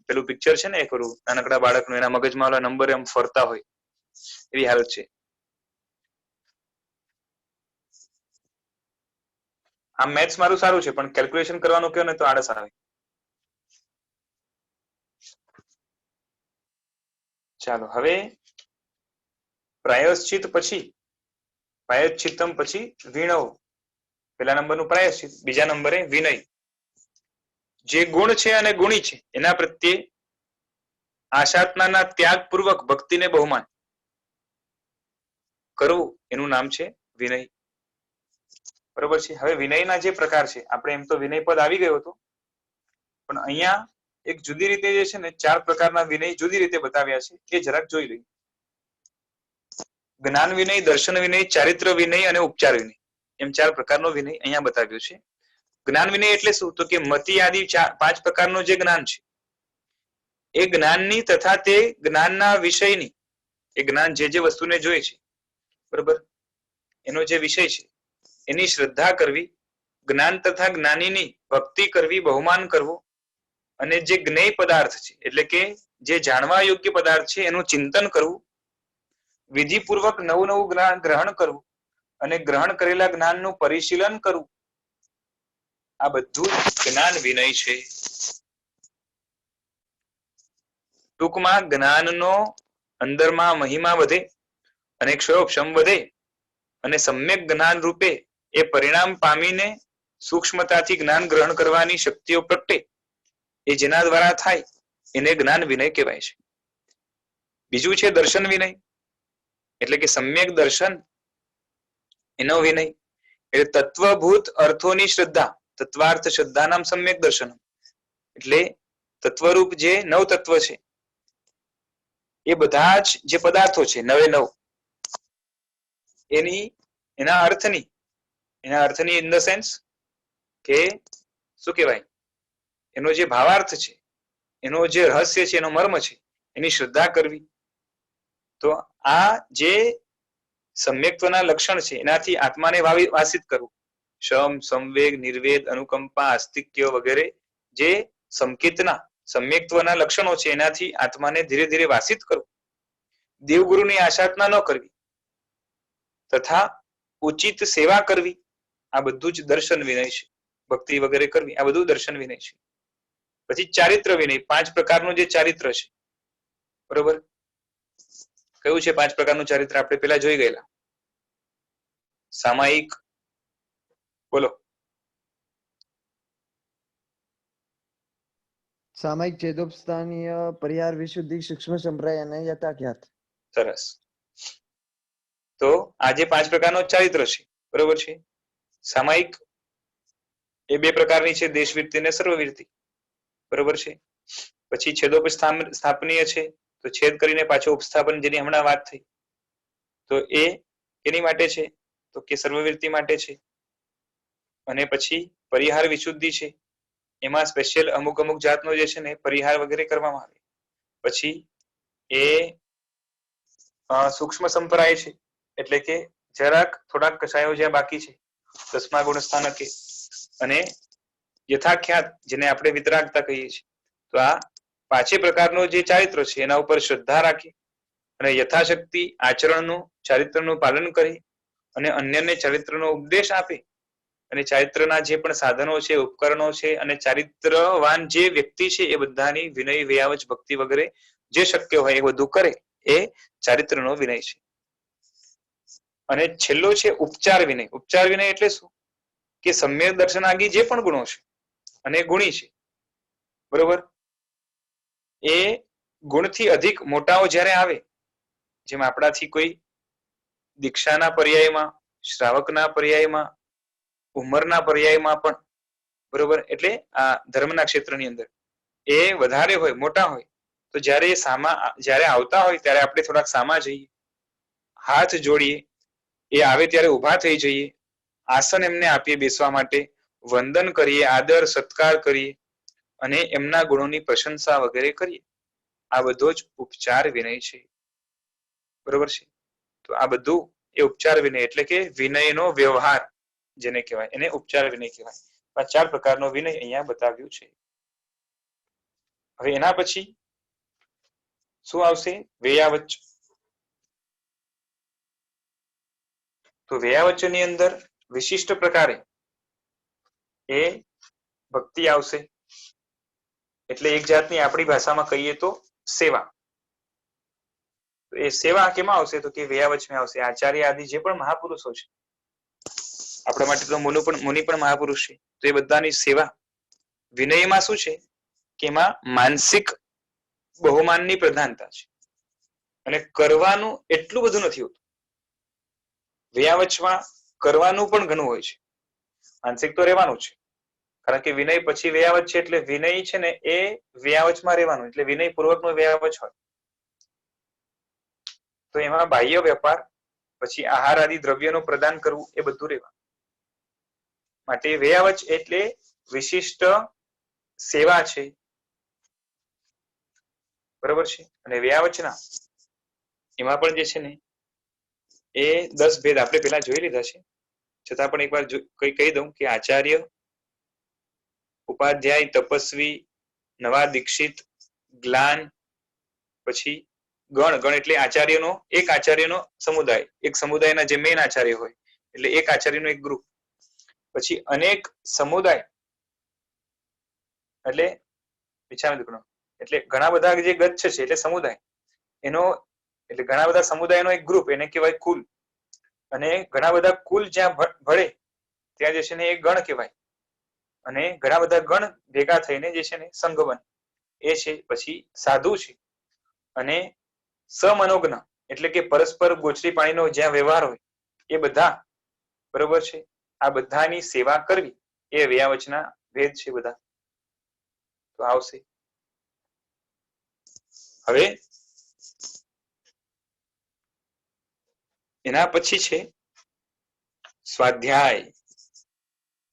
પેલું પિક્ચર છે ને એ ખરું નાનકડા બાળકનું, એના મગજમાં ઓલા નંબર એમ ફરતા હોય એવી હાલત છે. આ મેથ્સ મારું સારું છે પણ કેલ્ક્યુલેશન કરવાનું કહો ને તો આળસ આવે. ચાલો હવે પ્રાયશ્ચિત પછી પ્રાયશ્ચિતમ પછી વિણવ. પેલા નંબરનું પ્રાયશ્ચિત, બીજા નંબરે વિનય. જે ગુણ છે અને ગુણી છે એના પ્રત્યે આશાત્માના ત્યાગ પૂર્વક ભક્તિને બહુમાન કરવું એનું નામ છે વિનય. બરોબર છે. હવે વિનયના જે પ્રકાર છે, આપણે એમ તો વિનય પદ આવી ગયો હતો પણ અહીંયા એક જુદી રીતે જે છે ને 4 પ્રકારના વિનય જુદી રીતે બતાવ્યા છે એ જરાક જોઈ લઈએ. જ્ઞાન વિનય, દર્શન વિનય, ચારિત્ર વિનય અને ઉપચાર વિનય, એમ 4 પ્રકારનો વિનય અહીંયા બતાવ્યો છે. જ્ઞાન વિનય એટલે શું? તો કે મતિ આદિ 5 પ્રકારનું જે જ્ઞાન છે એ જ્ઞાનની તથા તે જ્ઞાનના વિષયની, એ જ્ઞાન જે વસ્તુને જોઈએ છે બરોબર, એનો જે વિષય છે એની શ્રદ્ધા કરવી, જ્ઞાન તથા જ્ઞાનીની ભક્તિ કરવી, બહુમાન કરવું, અને જે જ્ઞેય પદાર્થ છે એટલે કે જે જાણવા યોગ્ય પદાર્થ છે એનું ચિંતન કરવું, વિધિપૂર્વક નવું જ્ઞાન ગ્રહણ કરવું અને ગ્રહણ કરેલા જ્ઞાનનું પરિશીલન કરવું, આ બધું જ્ઞાન વિનય છે. ટૂંકમાં જ્ઞાનનો અંદરમાં મહિમા વધે અને ક્ષયોક્ષમ વધે અને સમ્યક જ્ઞાન રૂપે એ પરિણામ પામીને સૂક્ષ્મતાથી જ્ઞાન ગ્રહણ કરવાની શક્તિઓ પ્રગટે, એ જેના દ્વારા થાય એને જ્ઞાન વિનય કહેવાય છે. બીજું છે દર્શન વિનય, એટલે કે સમ્યક દર્શન એનો વિનય, એટલે તત્વભૂત અર્થોની શ્રદ્ધા, તત્વાર્થ શ્રદ્ધા નામ સમ્યક દર્શન. એટલે તત્વરૂપ જે 9 તત્વ છે એ બધા જ જે પદાર્થો છે 9 એના અર્થની ઇન ધ સેન્સ કે શું કહેવાય, એનો જે ભાવાર્થ છે, એનો જે રહસ્ય છે, એનો મર્મ છે, એની શ્રદ્ધા કરવી. તો આ જે સમ્યક્ત્વના લક્ષણ છે એનાથી આત્માને વાસિત કરવું. શમ, સંવેગ, નિર્વેદ, અનુકંપા, આસ્તિક્ય વગેરે જે સંકેતના સમ્યક્ત્વના લક્ષણો છે એનાથી આત્માને ધીરે ધીરે વાસિત કરવું. દેવગુરુની આશાતના ન કરવી તથા ઉચિત સેવા કરવી, આ બધું જ દર્શન વિનય છે. ભક્તિ વગેરે કરવી, આ બધું દર્શન વિનય છે. પછી ચારિત્ર વિનય, 5 પ્રકારનું જે ચારિત્ર છે બરોબર. કયું છે 5 પ્રકારનું ચારિત્ર? આપણે પેલા જોઈ ગયેલા. સામાયિક, બોલો. સામાયિક, ચેદોપસ્થાનીય, પરિહાર, વિશુદ્ધિ, સૂક્ષ્મ સંપ્રાય અને યથાખ્યાત. સરસ. તો આ જે 5 પ્રકારનો ચારિત્ર છે બરોબર છે. સામાયિક એ 2 પ્રકારની છે, દેશવૃત્તિ અને સર્વવૃત્તિ બરોબર છે. પછી છેદોપસ્થાપનીય છે, તો છેદ કરીને પાછો ઉપસ્થાપન, જેની હમણાં વાત થઈ, તો એ એની માટે છે, તો કે સર્વવૃત્તિ માટે છે. અને પછી પરિહાર વિશુદ્ધિ છે, એમાં સ્પેશિયલ અમુક જાતનો જે છે ને પરિહાર વગેરે કરવામાં આવે. પછી એ સૂક્ષ્મ સંપ્રાય છે, એટલે કે જરાક થોડાક કષાયો જ્યાં બાકી છે, 10મા ગુણ સ્થાનકે, અને યથાખ્યાત જેને આપણે વિતરાગતા કહીએ છીએ. તો આ 5 પ્રકારનો જે ચારિત્ર છે એના ઉપર શ્રદ્ધા રાખી અને યથાશક્તિ આચરણનું ચારિત્રનું પાલન કરી અને અન્યને ચારિત્રનો ઉપદેશ આપે અને ચારિત્રના જે પણ સાધનો છે, ઉપકરણો છે અને ચારિત્રવાન જે વ્યક્તિ છે એ બધાની વિનય, વ્યાવચ, ભક્તિ વગેરે જે શક્ય હોય એ બધું કરે, એ ચારિત્રનો વિનય છે. અને છેલ્લો છે ઉપચાર વિનય. ઉપચાર વિનય એટલે શું? કે સમ્યક દર્શનાગી જે પણ ગુણો છે અને ગુણી છે બરોબર, એ ગુણથી અધિક મોટાઓ જ્યારે આવે, જેમ આપણાથી કોઈ દીક્ષાના પર્યાયમાં, શ્રાવકના પર્યાયમાં, ઉંમરના પર્યાયમાં પણ, બરોબર, એટલે આ ધર્મના ક્ષેત્રની અંદર એ વધારે હોય, મોટા હોય, તો જ્યારે જ્યારે આવતા હોય ત્યારે આપણે થોડાક સામા જઈએ, હાથ જોડીએ, એ આવે ત્યારે ઊભા થઈ જઈએ, આસન એમને આપીએ બેસવા માટે, વંદન કરીએ, આદર સત્કાર કરીએ અને એમના ગુણોની પ્રશંસા વગેરે કરીએ. આ બધો જ ઉપચાર વિનય છે, બરોબર છે. તો આ બધું એ ઉપચાર વિનય એટલે કે વિનયનો વ્યવહાર જેને કહેવાય, એને ઉપચાર વિનય કહેવાય. આ 4 પ્રકારનો વિનય અહીંયા બતાવ્યું છે. હવે એના પછી શું આવશે? વેયાવચ. તો વેયાવચની અંદર વિશિષ્ટ પ્રકારે એ ભક્તિ આવશે, એટલે એક જાતની આપણી ભાષામાં કહીએ તો સેવા. એ સેવા કેમાં આવશે? તો કે વેયાવચમાં આવશે. આચાર્ય આદિ જે પણ મહાપુરુષો છે, આપણા માટે તો મુનિ પણ મહાપુરુષ છે, તો એ બધાની સેવા વિનયમાં શું છે કે એમાં માનસિક બહુમાનની પ્રધાનતા છે અને કરવાનું એટલું બધું નથી હોતું. વેયાવચમાં કરવાનું પણ ઘણું હોય છે, માનસિક તો રહેવાનું છે, કારણ કે વિનય પછી વેયાવચ છે, એટલે વિનય છે ને એ વેયાવચમાં રહેવાનું, એટલે વિનય પૂર્વકનો વેયાવચ હોય. તો એમાં બાહ્ય વેપાર, પછી આહાર આદિ દ્રવ્યનું પ્રદાન કરવું, એ બધું રહેવાનું. માટે વેયાવચ એટલે વિશિષ્ટ સેવા છે, બરોબર છે. અને વેયાવચના એમાં પણ જે છે ને એ 10 ભેદ આપણે પેલા જોઈ લીધા છે, છતાં પણ એકવાર કહી દઉં કે આચાર્ય, ઉપાધ્યાય, તપસ્વી, નવા દીક્ષિત, જ્ઞાન, પછી ગણ. ગણ એટલે આચાર્યનો, એક આચાર્યનો સમુદાય, એક સમુદાયના જે મેન આચાર્ય હોય એટલે એક આચાર્યનો એક ગ્રુપ. પછી અનેક સમુદાય એટલે એટલે ઘણા બધા જે ગચ્છ છે એટલે સમુદાય, એનો એટલે ઘણા બધા સમુદાયનો એક ગ્રુપ, એને કહેવાય કુલ. અને ઘણા બધા કુલ જ્યાં ભળે ત્યાં જે છે ને એ ગણ કહેવાય. અને ઘણા બધા ગણ ભેગા થઈને જે છે ને સંઘ બને, એ છે. પછી સાધુ છે, અને સમનોજ્ઞ એટલે કે પરસ્પર ગોચરી પાણીનો જ્યાં વ્યવહાર હોય એ બધા, બરોબર છે. આ બધાની સેવા કરવી એ વેયાવચના ભેદ છે બધા. તો આવશે. હવે એના પછી છે સ્વાધ્યાય.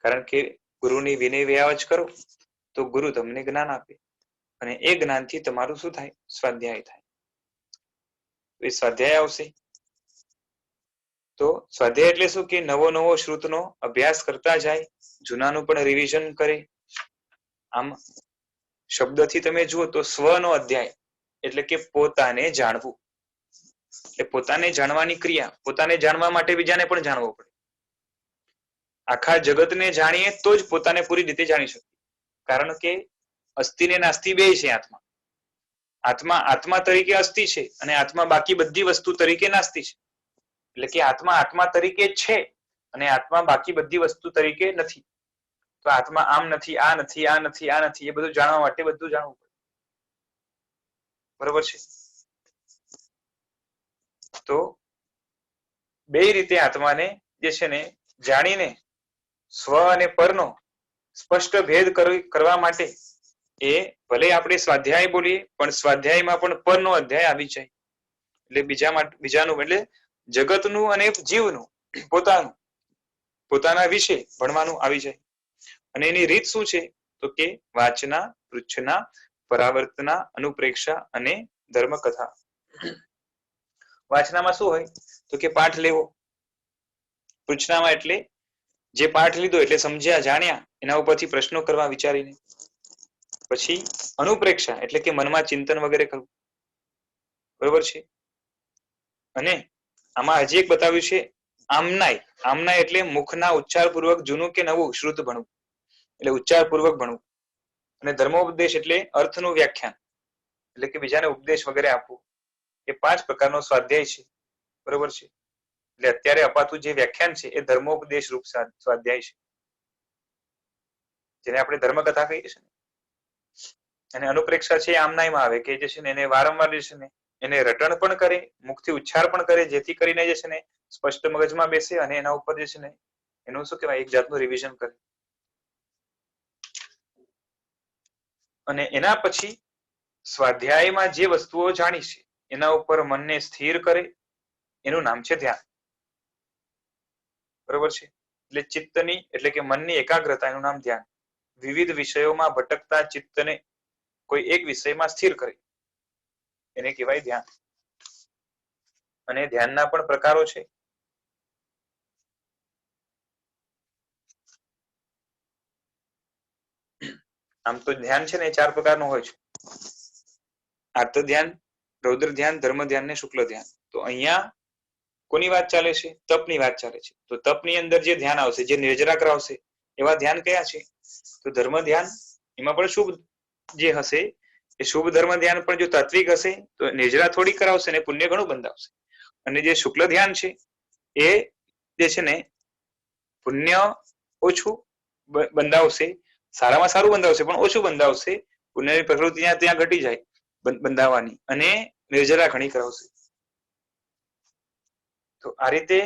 કારણ કે ગુરુની વિનય વેયાવચ કરો તો ગુરુ તમને જ્ઞાન આપે, અને એ જ્ઞાનથી તમારું શું થાય? સ્વાધ્યાય થાય. એ સ્વાધ્યાય આવશે. તો સ્વાધ્યાય એટલે શું કે નવો નવો શ્રુતનો અભ્યાસ કરતા જાય, જૂનાનું પણ રિવિઝન કરે. આમ શબ્દથી તમે જુઓ તો સ્વનો અધ્યાય એટલે કે પોતાને જાણવું, એટલે પોતાને જાણવાની ક્રિયા. પોતાને જાણવા માટે બીજાને પણ જાણવો પડે. આખા જગતને જાણીએ તો જ પોતાને પૂરી રીતે જાણી શકીએ, કારણ કે અસ્થિ ને નાસ્તિ બે છે આત્મા. આત્મા તરીકે અસ્થિ છે, અને આત્મા બાકી બધી વસ્તુ તરીકે નાસ્તિ છે. એટલે કે આત્મા તરીકે છે, અને આત્મા બાકી બધી વસ્તુ તરીકે નથી. તો આત્મા આમ નથી, આ નથી, આ નથી, આ નથી, એ બધું જાણવા માટે બધું જાણવું પડે, બરોબર છે. તો બે રીતે આત્માને જે છે ને જાણીને સ્વ અને પરનો સ્પષ્ટ ભેદ કરવા માટે એ ભલે આપણે સ્વાધ્યાય બોલીએ, પણ સ્વાધ્યાયમાં પણ પરનો અધ્યાય આવી જાય, એટલે બીજાનું એટલે જગતનું અને જીવનું પોતાના વિશે ભણવાનું આવી જાય. અને એની રીત શું છે? તો કે વાચના, પૃચ્છના, પરાવર્તના, અનુપ્રેક્ષા અને ધર્મકથા. વાચનામાં શું હોય? તો કે પાઠ લેવો. પૃચ્છનામાં એટલે જે પાઠ લીધો એટલે સમજ્યા, જાણ્યા, એના ઉપરથી પ્રશ્નો કરવા વિચારીને. પછી અનુપ્રેક્ષા એટલે કે મનમાં ચિંતન વગેરે કરવું, બરોબર છે. અને આમાં હજી એક બતાવ્યું છે આમનાય. આમનાય એટલે મુખના ઉચ્ચારપૂર્વક જૂનું કે નવું શ્રુત ભણવું, એટલે ઉચ્ચારપૂર્વક ભણવું. અને ધર્મોપદેશ એટલે અર્થનું વ્યાખ્યાન, એટલે કે બીજાને ઉપદેશ વગેરે આપવું. એ 5 પ્રકારનો સ્વાધ્યાય છે, બરોબર છે. એટલે અત્યારે અપાતું જે વ્યાખ્યાન છે એ ધર્મોપદેશ રૂપ સ્વાધ્યાય છે, જેને આપણે ધર્મકથા કહીએ છીએ. અને અનુપ્રેક્ષા છે આમ નામ આવે કે જે છે ને એને વારંવાર જે છે ને એને રટણ પણ કરે, મુખથી ઉચ્ચાર પણ કરે, જેથી કરીને જે છે ને સ્પષ્ટ મગજમાં બેસે અને એના ઉપર જે છે ને એનું શું કહેવાય એક જાતનું રિવિઝન કરે. અને એના પછી સ્વાધ્યાયમાં જે વસ્તુઓ જાણી છે એના ઉપર મનને સ્થિર કરે, એનું નામ છે ધ્યાન. બરોબર છે? એટલે ચિત્તની એટલે કે મનની એકાગ્રતા એનું નામ ધ્યાન. વિવિધ વિષયોમાં ભટકતા ચિત્તને કોઈ એક વિષયમાં સ્થિર કરે એને કહેવાય ધ્યાન. અને ધ્યાનના પણ પ્રકારો છે. આમ તો ધ્યાન છે ને 4 પ્રકારનું હોય છે. આર્ત ધ્યાન, રૌદ્ર ધ્યાન, ધર્મ ધ્યાન ને શુક્લ ધ્યાન. તો અહીંયા કોની વાત ચાલે છે? તપની વાત ચાલે છે. તો તપની અંદર જે ધ્યાન આવશે, જે નિર્જરા કરાવશે એવા ધ્યાન કયા છે? તો ધર્મ ધ્યાન, એમાં પણ શુભ જે હશે એ શુભ ધર્મ ધ્યાન પણ જો તાત્વિક હશે તો નિર્જરા થોડી કરાવશે ને પુણ્ય ઘણું બંધાવશે. અને જે શુક્લ ધ્યાન છે એ જે છે ને પુણ્ય ઓછું બંધાવશે, સારામાં સારું બંધાવશે પણ ઓછું બંધાવશે. પુણ્યની પ્રકૃતિ ત્યાં ઘટી જાય બંધાવવાની, અને નિર્જરા ઘણી કરાવશે. તો આ રીતે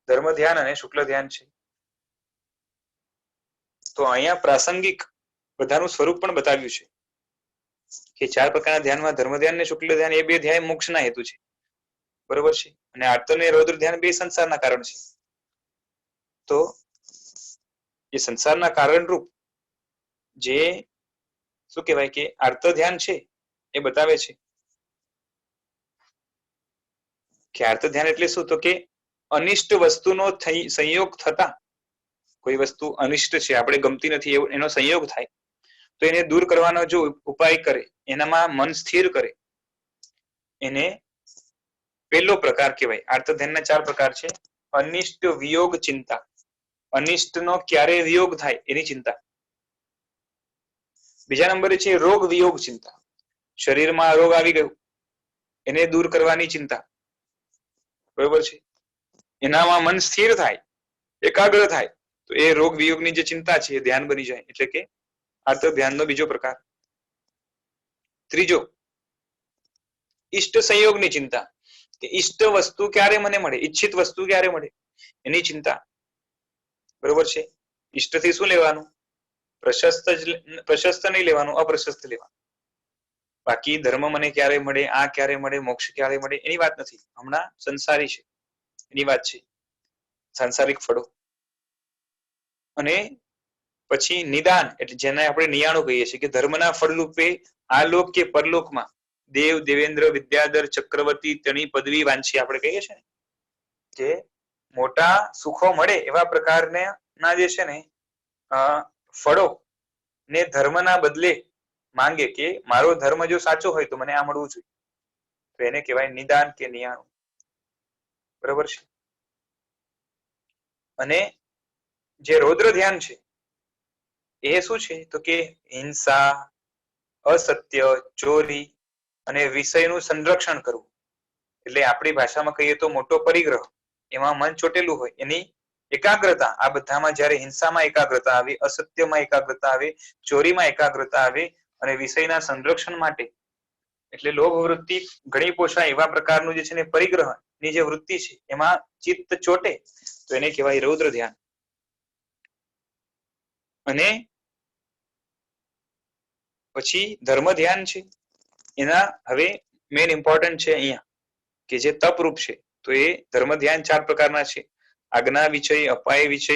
ધર્મ ધ્યાન અને શુક્લ ધ્યાન છે. તો અહીંયા પ્રાસંગિક બધાનું સ્વરૂપ પણ બતાવ્યું છે કે 4 પ્રકારના ધ્યાનમાં ધર્મ ધ્યાન અને શુક્લ ધ્યાન એ 2 ધ્યાન મોક્ષના હેતુ છે. બરોબર છે? અને આર્ત અને રૌદ્ર ધ્યાન 2 સંસારના કારણ છે. તો એ સંસારના કારણરૂપ જે શું કહેવાય કે આર્ત ધ્યાન છે એ બતાવે છે કે આર્ત ધ્યાન એટલે શું? તો કે અનિષ્ટ વસ્તુનો સંયોગ થતા, કોઈ વસ્તુ અનિષ્ટ છે આપણે ગમતી નથી એનો સંયોગ થાય તો એને દૂર કરવાનો જો ઉપાય કરે, એનામાં મન સ્થિર કરે, એને પહેલો પ્રકાર કહેવાય. આર્ત ધ્યાનના 4 પ્રકાર છે. અનિષ્ટ વિયોગ ચિંતા, અનિષ્ટનો ક્યારે વિયોગ થાય એની ચિંતા. બીજા નંબરે છે રોગ વિયોગ ચિંતા, શરીરમાં રોગ આવી ગયો એને દૂર કરવાની ચિંતા. બરોબર છે? એનામાં મન સ્થિર થાય, એકાગ્ર થાય તો એ રોગ વિયોગની જે ચિંતા છે એ ધ્યાન બની જાય, એટલે કે આર્ત ધ્યાનનો બીજો પ્રકાર. ત્રીજો ઈષ્ટ સંયોગની ચિંતા, કે ઈષ્ટ વસ્તુ ક્યારે મને મળે, ઈચ્છિત વસ્તુ ક્યારે મળે એની ચિંતા. બરોબર છે? ઈષ્ટથી શું લેવાનું? પ્રશસ્ત નહીં લેવાનું, અપ્રશસ્ત લેવાનું. બાકી ધર્મ મને ક્યારે મળે, આ ક્યારે મળે, મોક્ષ ક્યારે મળે એની વાત નથી. હમણાં સંસારી છે એની વાત છે, સાંસારિક ફળો. અને પછી નિદાન એટલે જેને આપણે નિયાણું કહીએ છીએ કે ધર્મના ફળરૂપે આ લોક કે પરલોકમાં દેવ, દેવેન્દ્ર, વિદ્યાધર, ચક્રવર્તી તેની પદવી વાંચી આપણે કહીએ છીએ ને કે મોટા સુખો મળે એવા પ્રકારના જે છે ને ફળો ને ધર્મના બદલે માંગે કે મારો ધર્મ જો સાચો હોય તો મને આ મળવું જોઈએ, તો એને કહેવાય નિદાન કે નિયાણું. બરોબર છે? અને જે રૌદ્ર ધ્યાન છે એ શું છે? તો કે હિંસા, અસત્ય, ચોરી અને વિષયનું સંરક્ષણ કરવું. એટલે આપણી ભાષામાં કહીએ તો મોટો પરિગ્રહ, એમાં મન ચોટેલું હોય એની એકાગ્રતા. આ બધામાં જયારે હિંસામાં એકાગ્રતા આવે, અસત્યમાં એકાગ્રતા આવે, ચોરીમાં એકાગ્રતા આવે અને વિષયના સંરક્ષણ માટે એટલે લોભ વૃત્તિ ઘણી પોષાય એવા પ્રકારનું જે છે ને પરિગ્રહની જે વૃત્તિ છે એમાં ચિત્ત ચોટે તો એને કહેવાય રૌદ્ર ધ્યાન. અને પછી ધર્મ ધ્યાન છે, એના હવે મેન ઇમ્પોર્ટન્ટ છે અહીંયા કે જે તપરૂપ છે. તો એ ધર્મ ધ્યાન 4 પ્રકારના છે. આજ્ઞા વિષય, અપાય વિષય,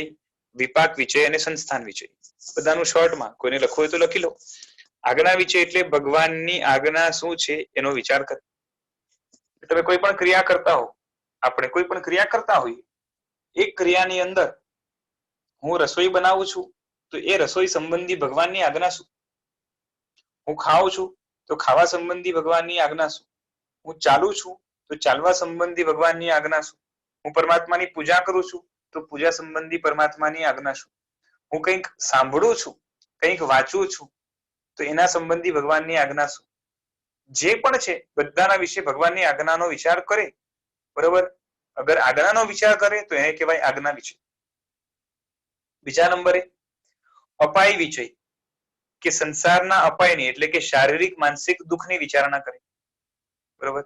વિપાક વિષય અને સંસ્થાન વિષય. બધાનું શોર્ટમાં, કોઈને લખવું હોય તો લખી લો. આજ્ઞા વિષય એટલે ભગવાનની આજ્ઞા શું છે એનો વિચાર કરે. તમે કોઈ પણ ક્રિયા કરતા હો, આપણે કોઈ પણ ક્રિયા કરતા હોઈએ, એક ક્રિયાની અંદર હું રસોઈ બનાવું છું તો એ રસોઈ સંબંધી ભગવાનની આજ્ઞા શું? હું ખાઉં છું તો ખાવા સંબંધી ભગવાનની આજ્ઞા શું? હું ચાલું છું તો ચાલવા સંબંધી ભગવાનની આજ્ઞા શું? હું પરમાત્માની પૂજા કરું છું તો પૂજા સંબંધી પરમાત્માની આજ્ઞા શું? હું કંઈક સાંભળું છું, કંઈક વાંચું છું તો એના સંબંધી ભગવાનની આજ્ઞા શું? જે પણ છે બધાના વિશે ભગવાનની આજ્ઞાનો વિચાર કરે. બરોબર? અગર આજ્ઞાનો વિચાર કરે તો એને કહેવાય આજ્ઞા વિષય. બીજા નંબરે અપાય વિષય, કે સંસારના અપાયની એટલે કે શારીરિક માનસિક દુઃખની વિચારણા કરે. બરોબર?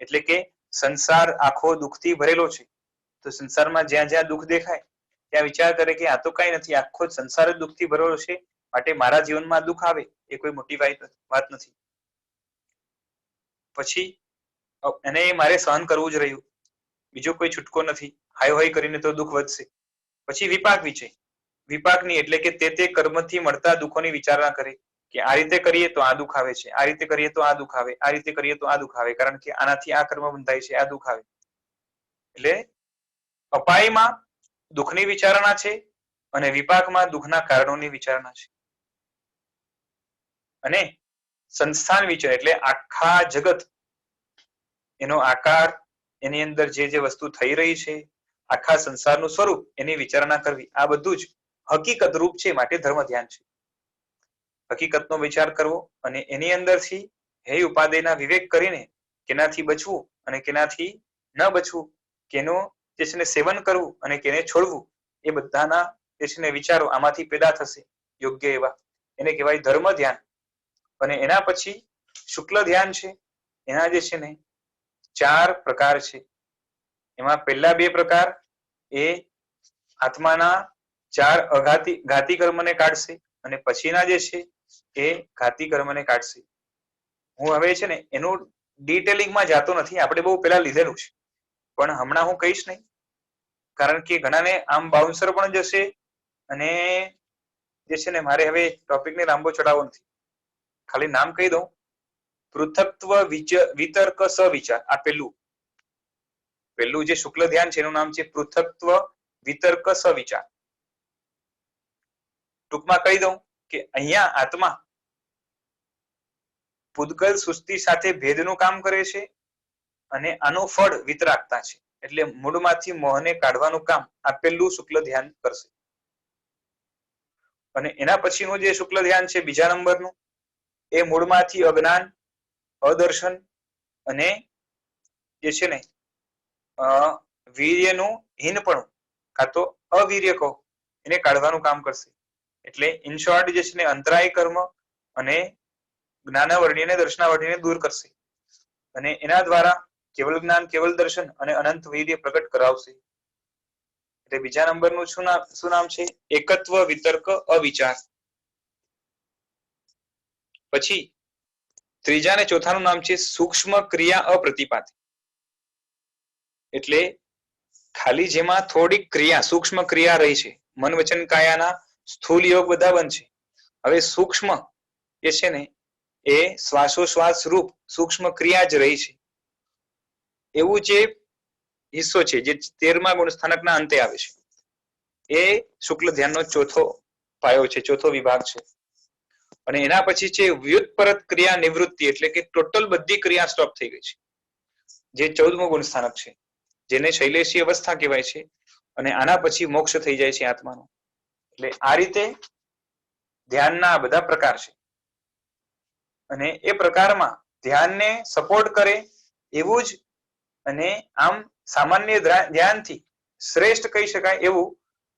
એટલે કે સંસાર આખો દુઃખથી ભરેલો છે, તો સંસારમાં જ્યાં જ્યાં દુઃખ દેખાય ત્યાં વિચાર કરે કે આ તો કઈ નથી, આખો સંસાર જ દુઃખથી ભરેલો છે, માટે મારા જીવનમાં દુઃખ આવે એ કોઈ મોટી વાત નથી. પછી એને મારે સહન કરવું જ રહ્યું, બીજો કોઈ છૂટકો નથી, હાય હાય કરીને તો દુઃખ વધશે. પછી વિપાક વિષય, વિપાકની એટલે કે તે કર્મથી મળતા દુઃખોની વિચારણા કરે કે આ રીતે કરીએ તો આ દુઃખ આવે છે, આ રીતે કરીએ તો આ દુઃખ આવે, આ રીતે કરીએ તો આ દુઃખ આવે, કારણ કે આનાથી આ કર્મ બંધાય છે, આ દુઃખ આવે. એટલે અપાયમાં દુઃખની વિચારણા છે અને વિપાકમાં દુઃખના કારણોની વિચારણા છે. અને સંસ્થાન વિચાર એટલે આખા જગત, એનો આકાર, એની અંદર જે જે વસ્તુ થઈ રહી છે, આખા સંસારનું સ્વરૂપ, એની વિચારણા કરવી, આ બધું જ હકીકત રૂપ છે, માટે ધર્મ ધ્યાન છે. હકીકતનો વિચાર કરવો અને એની અંદરથી હે ઉપાદેયના વિવેક કરીને કેનાથી બચવું અને કેનાથી ન બચવું, કેનો જે છે સેવન કરવું અને કેને છોડવું, એ બધાના જે છે વિચારો આમાંથી પેદા થશે યોગ્ય એવા, એને કહેવાય ધર્મ ધ્યાન. અને એના પછી શુક્લ ધ્યાન છે. એના જે છે ને 4 પ્રકાર છે. એમાં પહેલા 2 પ્રકાર એ આત્માના 4 ઘાતી કર્મને કાઢશે અને પછીના જે છે એ ઘાતી કર્મને કાઢશે. હું હવે છે ને એનું ડિટેલિંગમાં જાતો નથી, આપણે બહુ પેલા લીધેલું છે, પણ હમણાં હું કહીશ નહીં, કારણ કે ઘણાને આમ બાઉન્સર પણ જશે અને જે છે ને મારે હવે ટોપિકને લાંબો ચડાવવો નથી, ખાલી નામ કહી દઉં. પૃથક્ત્વ વિતર્ક સવિચાર, આ પહેલું જે શુક્લ ધ્યાન છે એનું નામ છે પૃથક્ત્વ વિતર્ક સવિચાર. ટૂંકમાં કહી દઉં કે અહીંયા આત્મા પૂદગલ સૃષ્ટિ સાથે ભેદનું કામ કરે છે અને આનું ફળ વિતરાગતા છે, એટલે મૂળમાંથી મોહને કાઢવાનું કામ આ પહેલું શુક્લ ધ્યાન કરશે. અને એના પછીનું જે શુક્લ ધ્યાન છે બીજા નંબરનું, એ મૂળમાંથી અજ્ઞાન, અદર્શન અને જે છે ને વીર્યનું હીનપણું કાં તો અવીર્ય કહો, એને કાઢવાનું કામ કરશે. એટલે ઇન શોર્ટ જે છે ને અંતરાય કર્મ અને જ્ઞાનાવરણી અને દર્શનાવરણીને દૂર કરશે અને એના દ્વારા કેવલ જ્ઞાન, કેવલ દર્શન અને અનંત વીર્ય પ્રગટ કરાવશે. એટલે બીજા નંબરનું શું નામ છે? એકત્વ વિતર્ક અવિચાર. પછી ત્રીજા અને ચોથાનું નામ છે સૂક્ષ્મ ક્રિયા અપ્રતિપાતી. એટલે ખાલી જેમાં થોડીક ક્રિયા, સૂક્ષ્મ ક્રિયા રહી છે, મન વચન કાયાના સ્થૂલ યોગ બધા બનશે. હવે સૂક્ષ્મ એ છે ને એ શ્વાસોશ્વાસ રૂપ સૂક્ષ્મ ક્રિયા જ રહી છે. એવું જે હિસ્સો છે જે 13મા ગુણસ્થાનકના અંતે આવે છે, એ શુક્લ ધ્યાનનો ચોથો પાયો છે, ચોથો વિભાગ છે. અને એના પછી છે વ્યુત્પરત ક્રિયા નિવૃત્તિ, એટલે કે ટોટલ બધી ક્રિયા સ્ટોપ થઈ ગઈ છે, જે 14મું ગુણસ્થાનક છે, જેને શૈલેષી અવસ્થા કહેવાય છે. અને આના પછી મોક્ષ થઈ જાય છે આત્માનો. એટલે આ રીતે ધ્યાનના બધા પ્રકાર છે. અને એ પ્રકારમાં ધ્યાનને સપોર્ટ કરે એવું જ અને આમ સામાન્ય ધ્યાનથી શ્રેષ્ઠ કહી શકાય એવું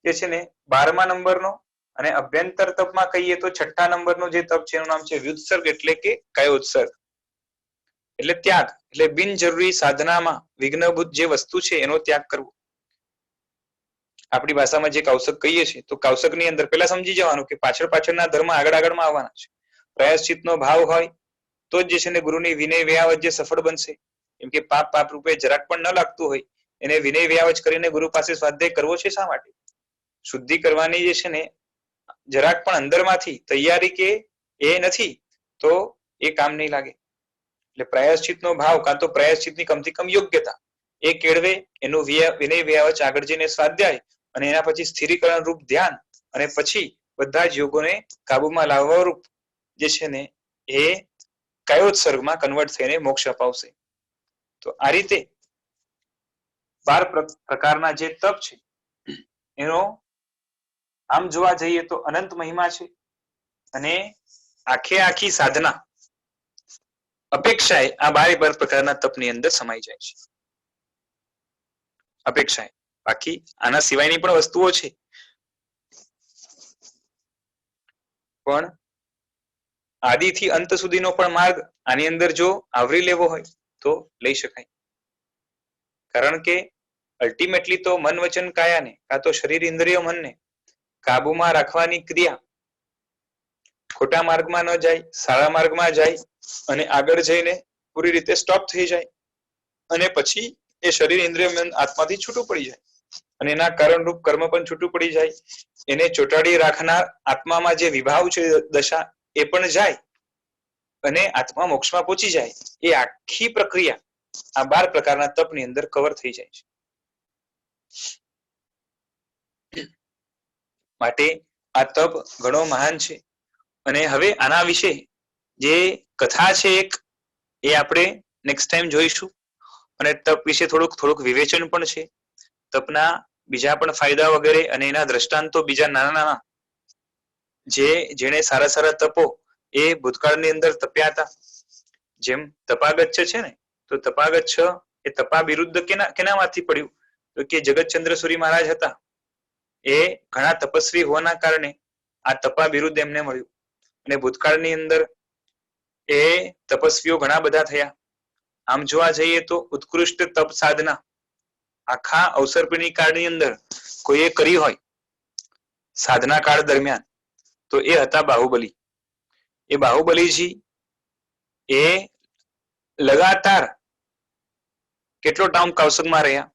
જે છે ને 12મા નંબરનો, અને અભ્યંતર તપમાં કહીએ તો 6ઠ્ઠા નંબરનો જે તપ છે એનું નામ છે વ્યુત્સર્ગ, એટલે કે કાયોત્સર્ગ. એટલે ત્યાગ, એટલે બિનજરૂરી સાધનામાં વિઘ્નભૂત જે વસ્તુ છે એનો ત્યાગ કરવો. આપણી ભાષામાં જે કૌશક કહીએ છીએ, તો કૌશકની અંદર પેલા સમજી જવાનું કે પાછળના ધર્મ આગળમાં આવવાના છે. પ્રાયશ્ચિતનો ભાવ હોય તો જ જે છે ને ગુરુની વિનય વ્યાવત જે સફળ બનશે. કેમ કે પાપ રૂપે જરાક પણ ન લાગતું હોય એને વિનય વ્યાવચ કરીને ગુરુ પાસે સ્વાધ્યાય કરવો છે. શા માટે? શુદ્ધિ કરવાની જે છે ને જરાક પણ અંદરમાંથી તૈયારી કે એ નથી તો એ કામ નહીં લાગે. એટલે પ્રાયશ્ચિતનો ભાવ કાં તો પ્રાયશ્ચિતની કમથી કમ યોગ્યતા એ કેળવે, એનું વિનય વ્યાવચ આગળ જઈને સ્વાધ્યાય અને એના પછી સ્થિરીકરણ રૂપ ધ્યાન અને પછી બધા જ યોગોને કાબુમાં લાવવા રૂપ જે છે ને એ કાયોત્સર્ગમાં કન્વર્ટ થઈને મોક્ષ અપાવશે. તો આ રીતે 12 પ્રકારના જે તપ છે એનો આમ જોવા જઈએ તો અનંત મહિમા છે. અને આખી સાધના અપેક્ષાએ આ 12 પ્રકારના તપની અંદર સમાઈ જાય છે. અપેક્ષાએ, બાકી આના સિવાયની પણ વસ્તુઓ છે, પણ આદિથી અંત સુધીનો પણ માર્ગ આની અંદર જો આવરી લેવો હોય તો લઈ શકાય. કારણ કે અલ્ટિમેટલી તો મન વચન કાયાને કાં તો શરીર ઇન્દ્રિયો મનને કાબુમાં રાખવાની ક્રિયા ખોટા માર્ગમાં ન જાય, સારા માર્ગમાં જાય અને આગળ જઈને પૂરી રીતે સ્ટોપ થઈ જાય અને પછી એ શરીર ઇન્દ્રિય મન આત્માથી છૂટું પડી જાય અને એના કારણરૂપ કર્મ પણ છૂટું પડી જાય. એને ચોટાડી રાખનાર આત્મામાં જે વિભાવ છે દશા એ પણ જાય અને આત્મા મોક્ષમાં પહોંચી જાય. એ આખી પ્રક્રિયા આ 12 પ્રકારના તપની અંદર કવર થઈ જાય છે. માટે આ તપ ઘણો મહાન છે. અને હવે આના વિશે જે કથા છે એક એ આપણે નેક્સ્ટ ટાઈમ જોઈશું. અને તપ વિશે થોડુંક વિવેચન પણ છે. તપના બીજા પણ ફાયદા વગેરે અને એના દ્રષ્ટાંતો બીજા નાના જેણે સારા સારા તપો એ ભૂતકાળની અંદર તપ્યા હતા. જેમ તપાગચ્છ છે ને, તો તપાગચ્છ એ તપા વિરુદ્ધ કેનામાંથી પડ્યું? તો કે જગતચંદ્ર સૂરી મહારાજ હતા એ ઘણા તપસ્વી હોવાના કારણે આ તપા વિરુદ્ધ એમને મળ્યું. અને ભૂતકાળની અંદર એ તપસ્વીઓ ઘણા બધા થયા. આમ જોવા જઈએ તો ઉત્કૃષ્ટ તપ સાધના આખા અવસર્પિણી કાળની અંદર કોઈએ કરી હોય સાધના કાળ દરમિયાન તો એ હતા બાહુબલી. એ બાહુબલીજી એ લગાતાર કેટલો ટાઈમ કૌશકમાં રહ્યા?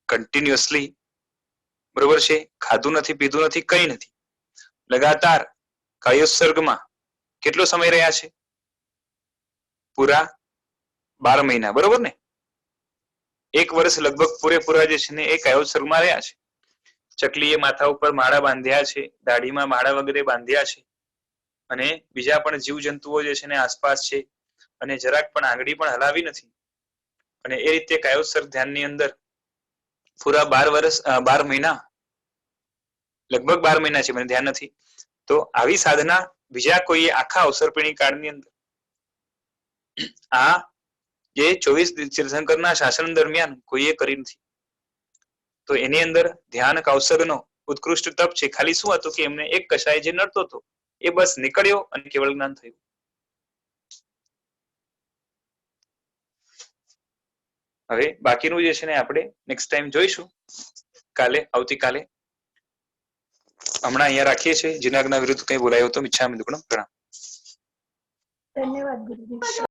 કન્ટિન્યુઅસલી, બરોબર છે. ખાધું નથી, પીધું નથી, કઈ નથી. લગાતાર કાયોત્સર્ગમાં કેટલો સમય રહ્યા છે? પૂરા 12 મહિના, બરોબર ને? 1 વર્ષ લગભગ પૂરેપૂરા જે છે ને એ કાયોત્સર્ગમાં રહ્યા છે. ચકલીએ માથા ઉપર માળા બાંધ્યા છે, દાઢીમાં માળા વગેરે બાંધ્યા છે અને બીજા પણ જીવજંતુઓ જે છે ને આસપાસ છે અને જરાક પણ આંગળી પણ હલાવી નથી. અને એ રીતે કાયોત્સર્ગ ધ્યાનની અંદર પૂરા 12 મહિના, લગભગ 12 મહિના છે, મને ધ્યાન નથી. તો આવી સાધના બીજા કોઈએ આખા અવસર્પિણી કાળની અંદર આ જે 24 તીર્થંકરના શાસન દરમિયાન કોઈએ કરી નથી. તો એની અંદર ધ્યાન કૌશગનો ઉત્કૃષ્ટ તપ છે. ખાલી શું હતું કે એમને એક કષાય જે નડતો હતો એ બસ નીકળ્યો અને કેવળ જ્ઞાન થયું. હવે બાકીનું જે છે ને આપણે નેક્સ્ટ ટાઈમ જોઈશું, આવતીકાલે. હમણાં અહીંયા રાખીએ છીએ. જીનાગના વિરુદ્ધ કઈ બોલાયો તો મિચ્છામિ દુક્કડમ પ્રણામ. ધન્યવાદ ગુરુજી.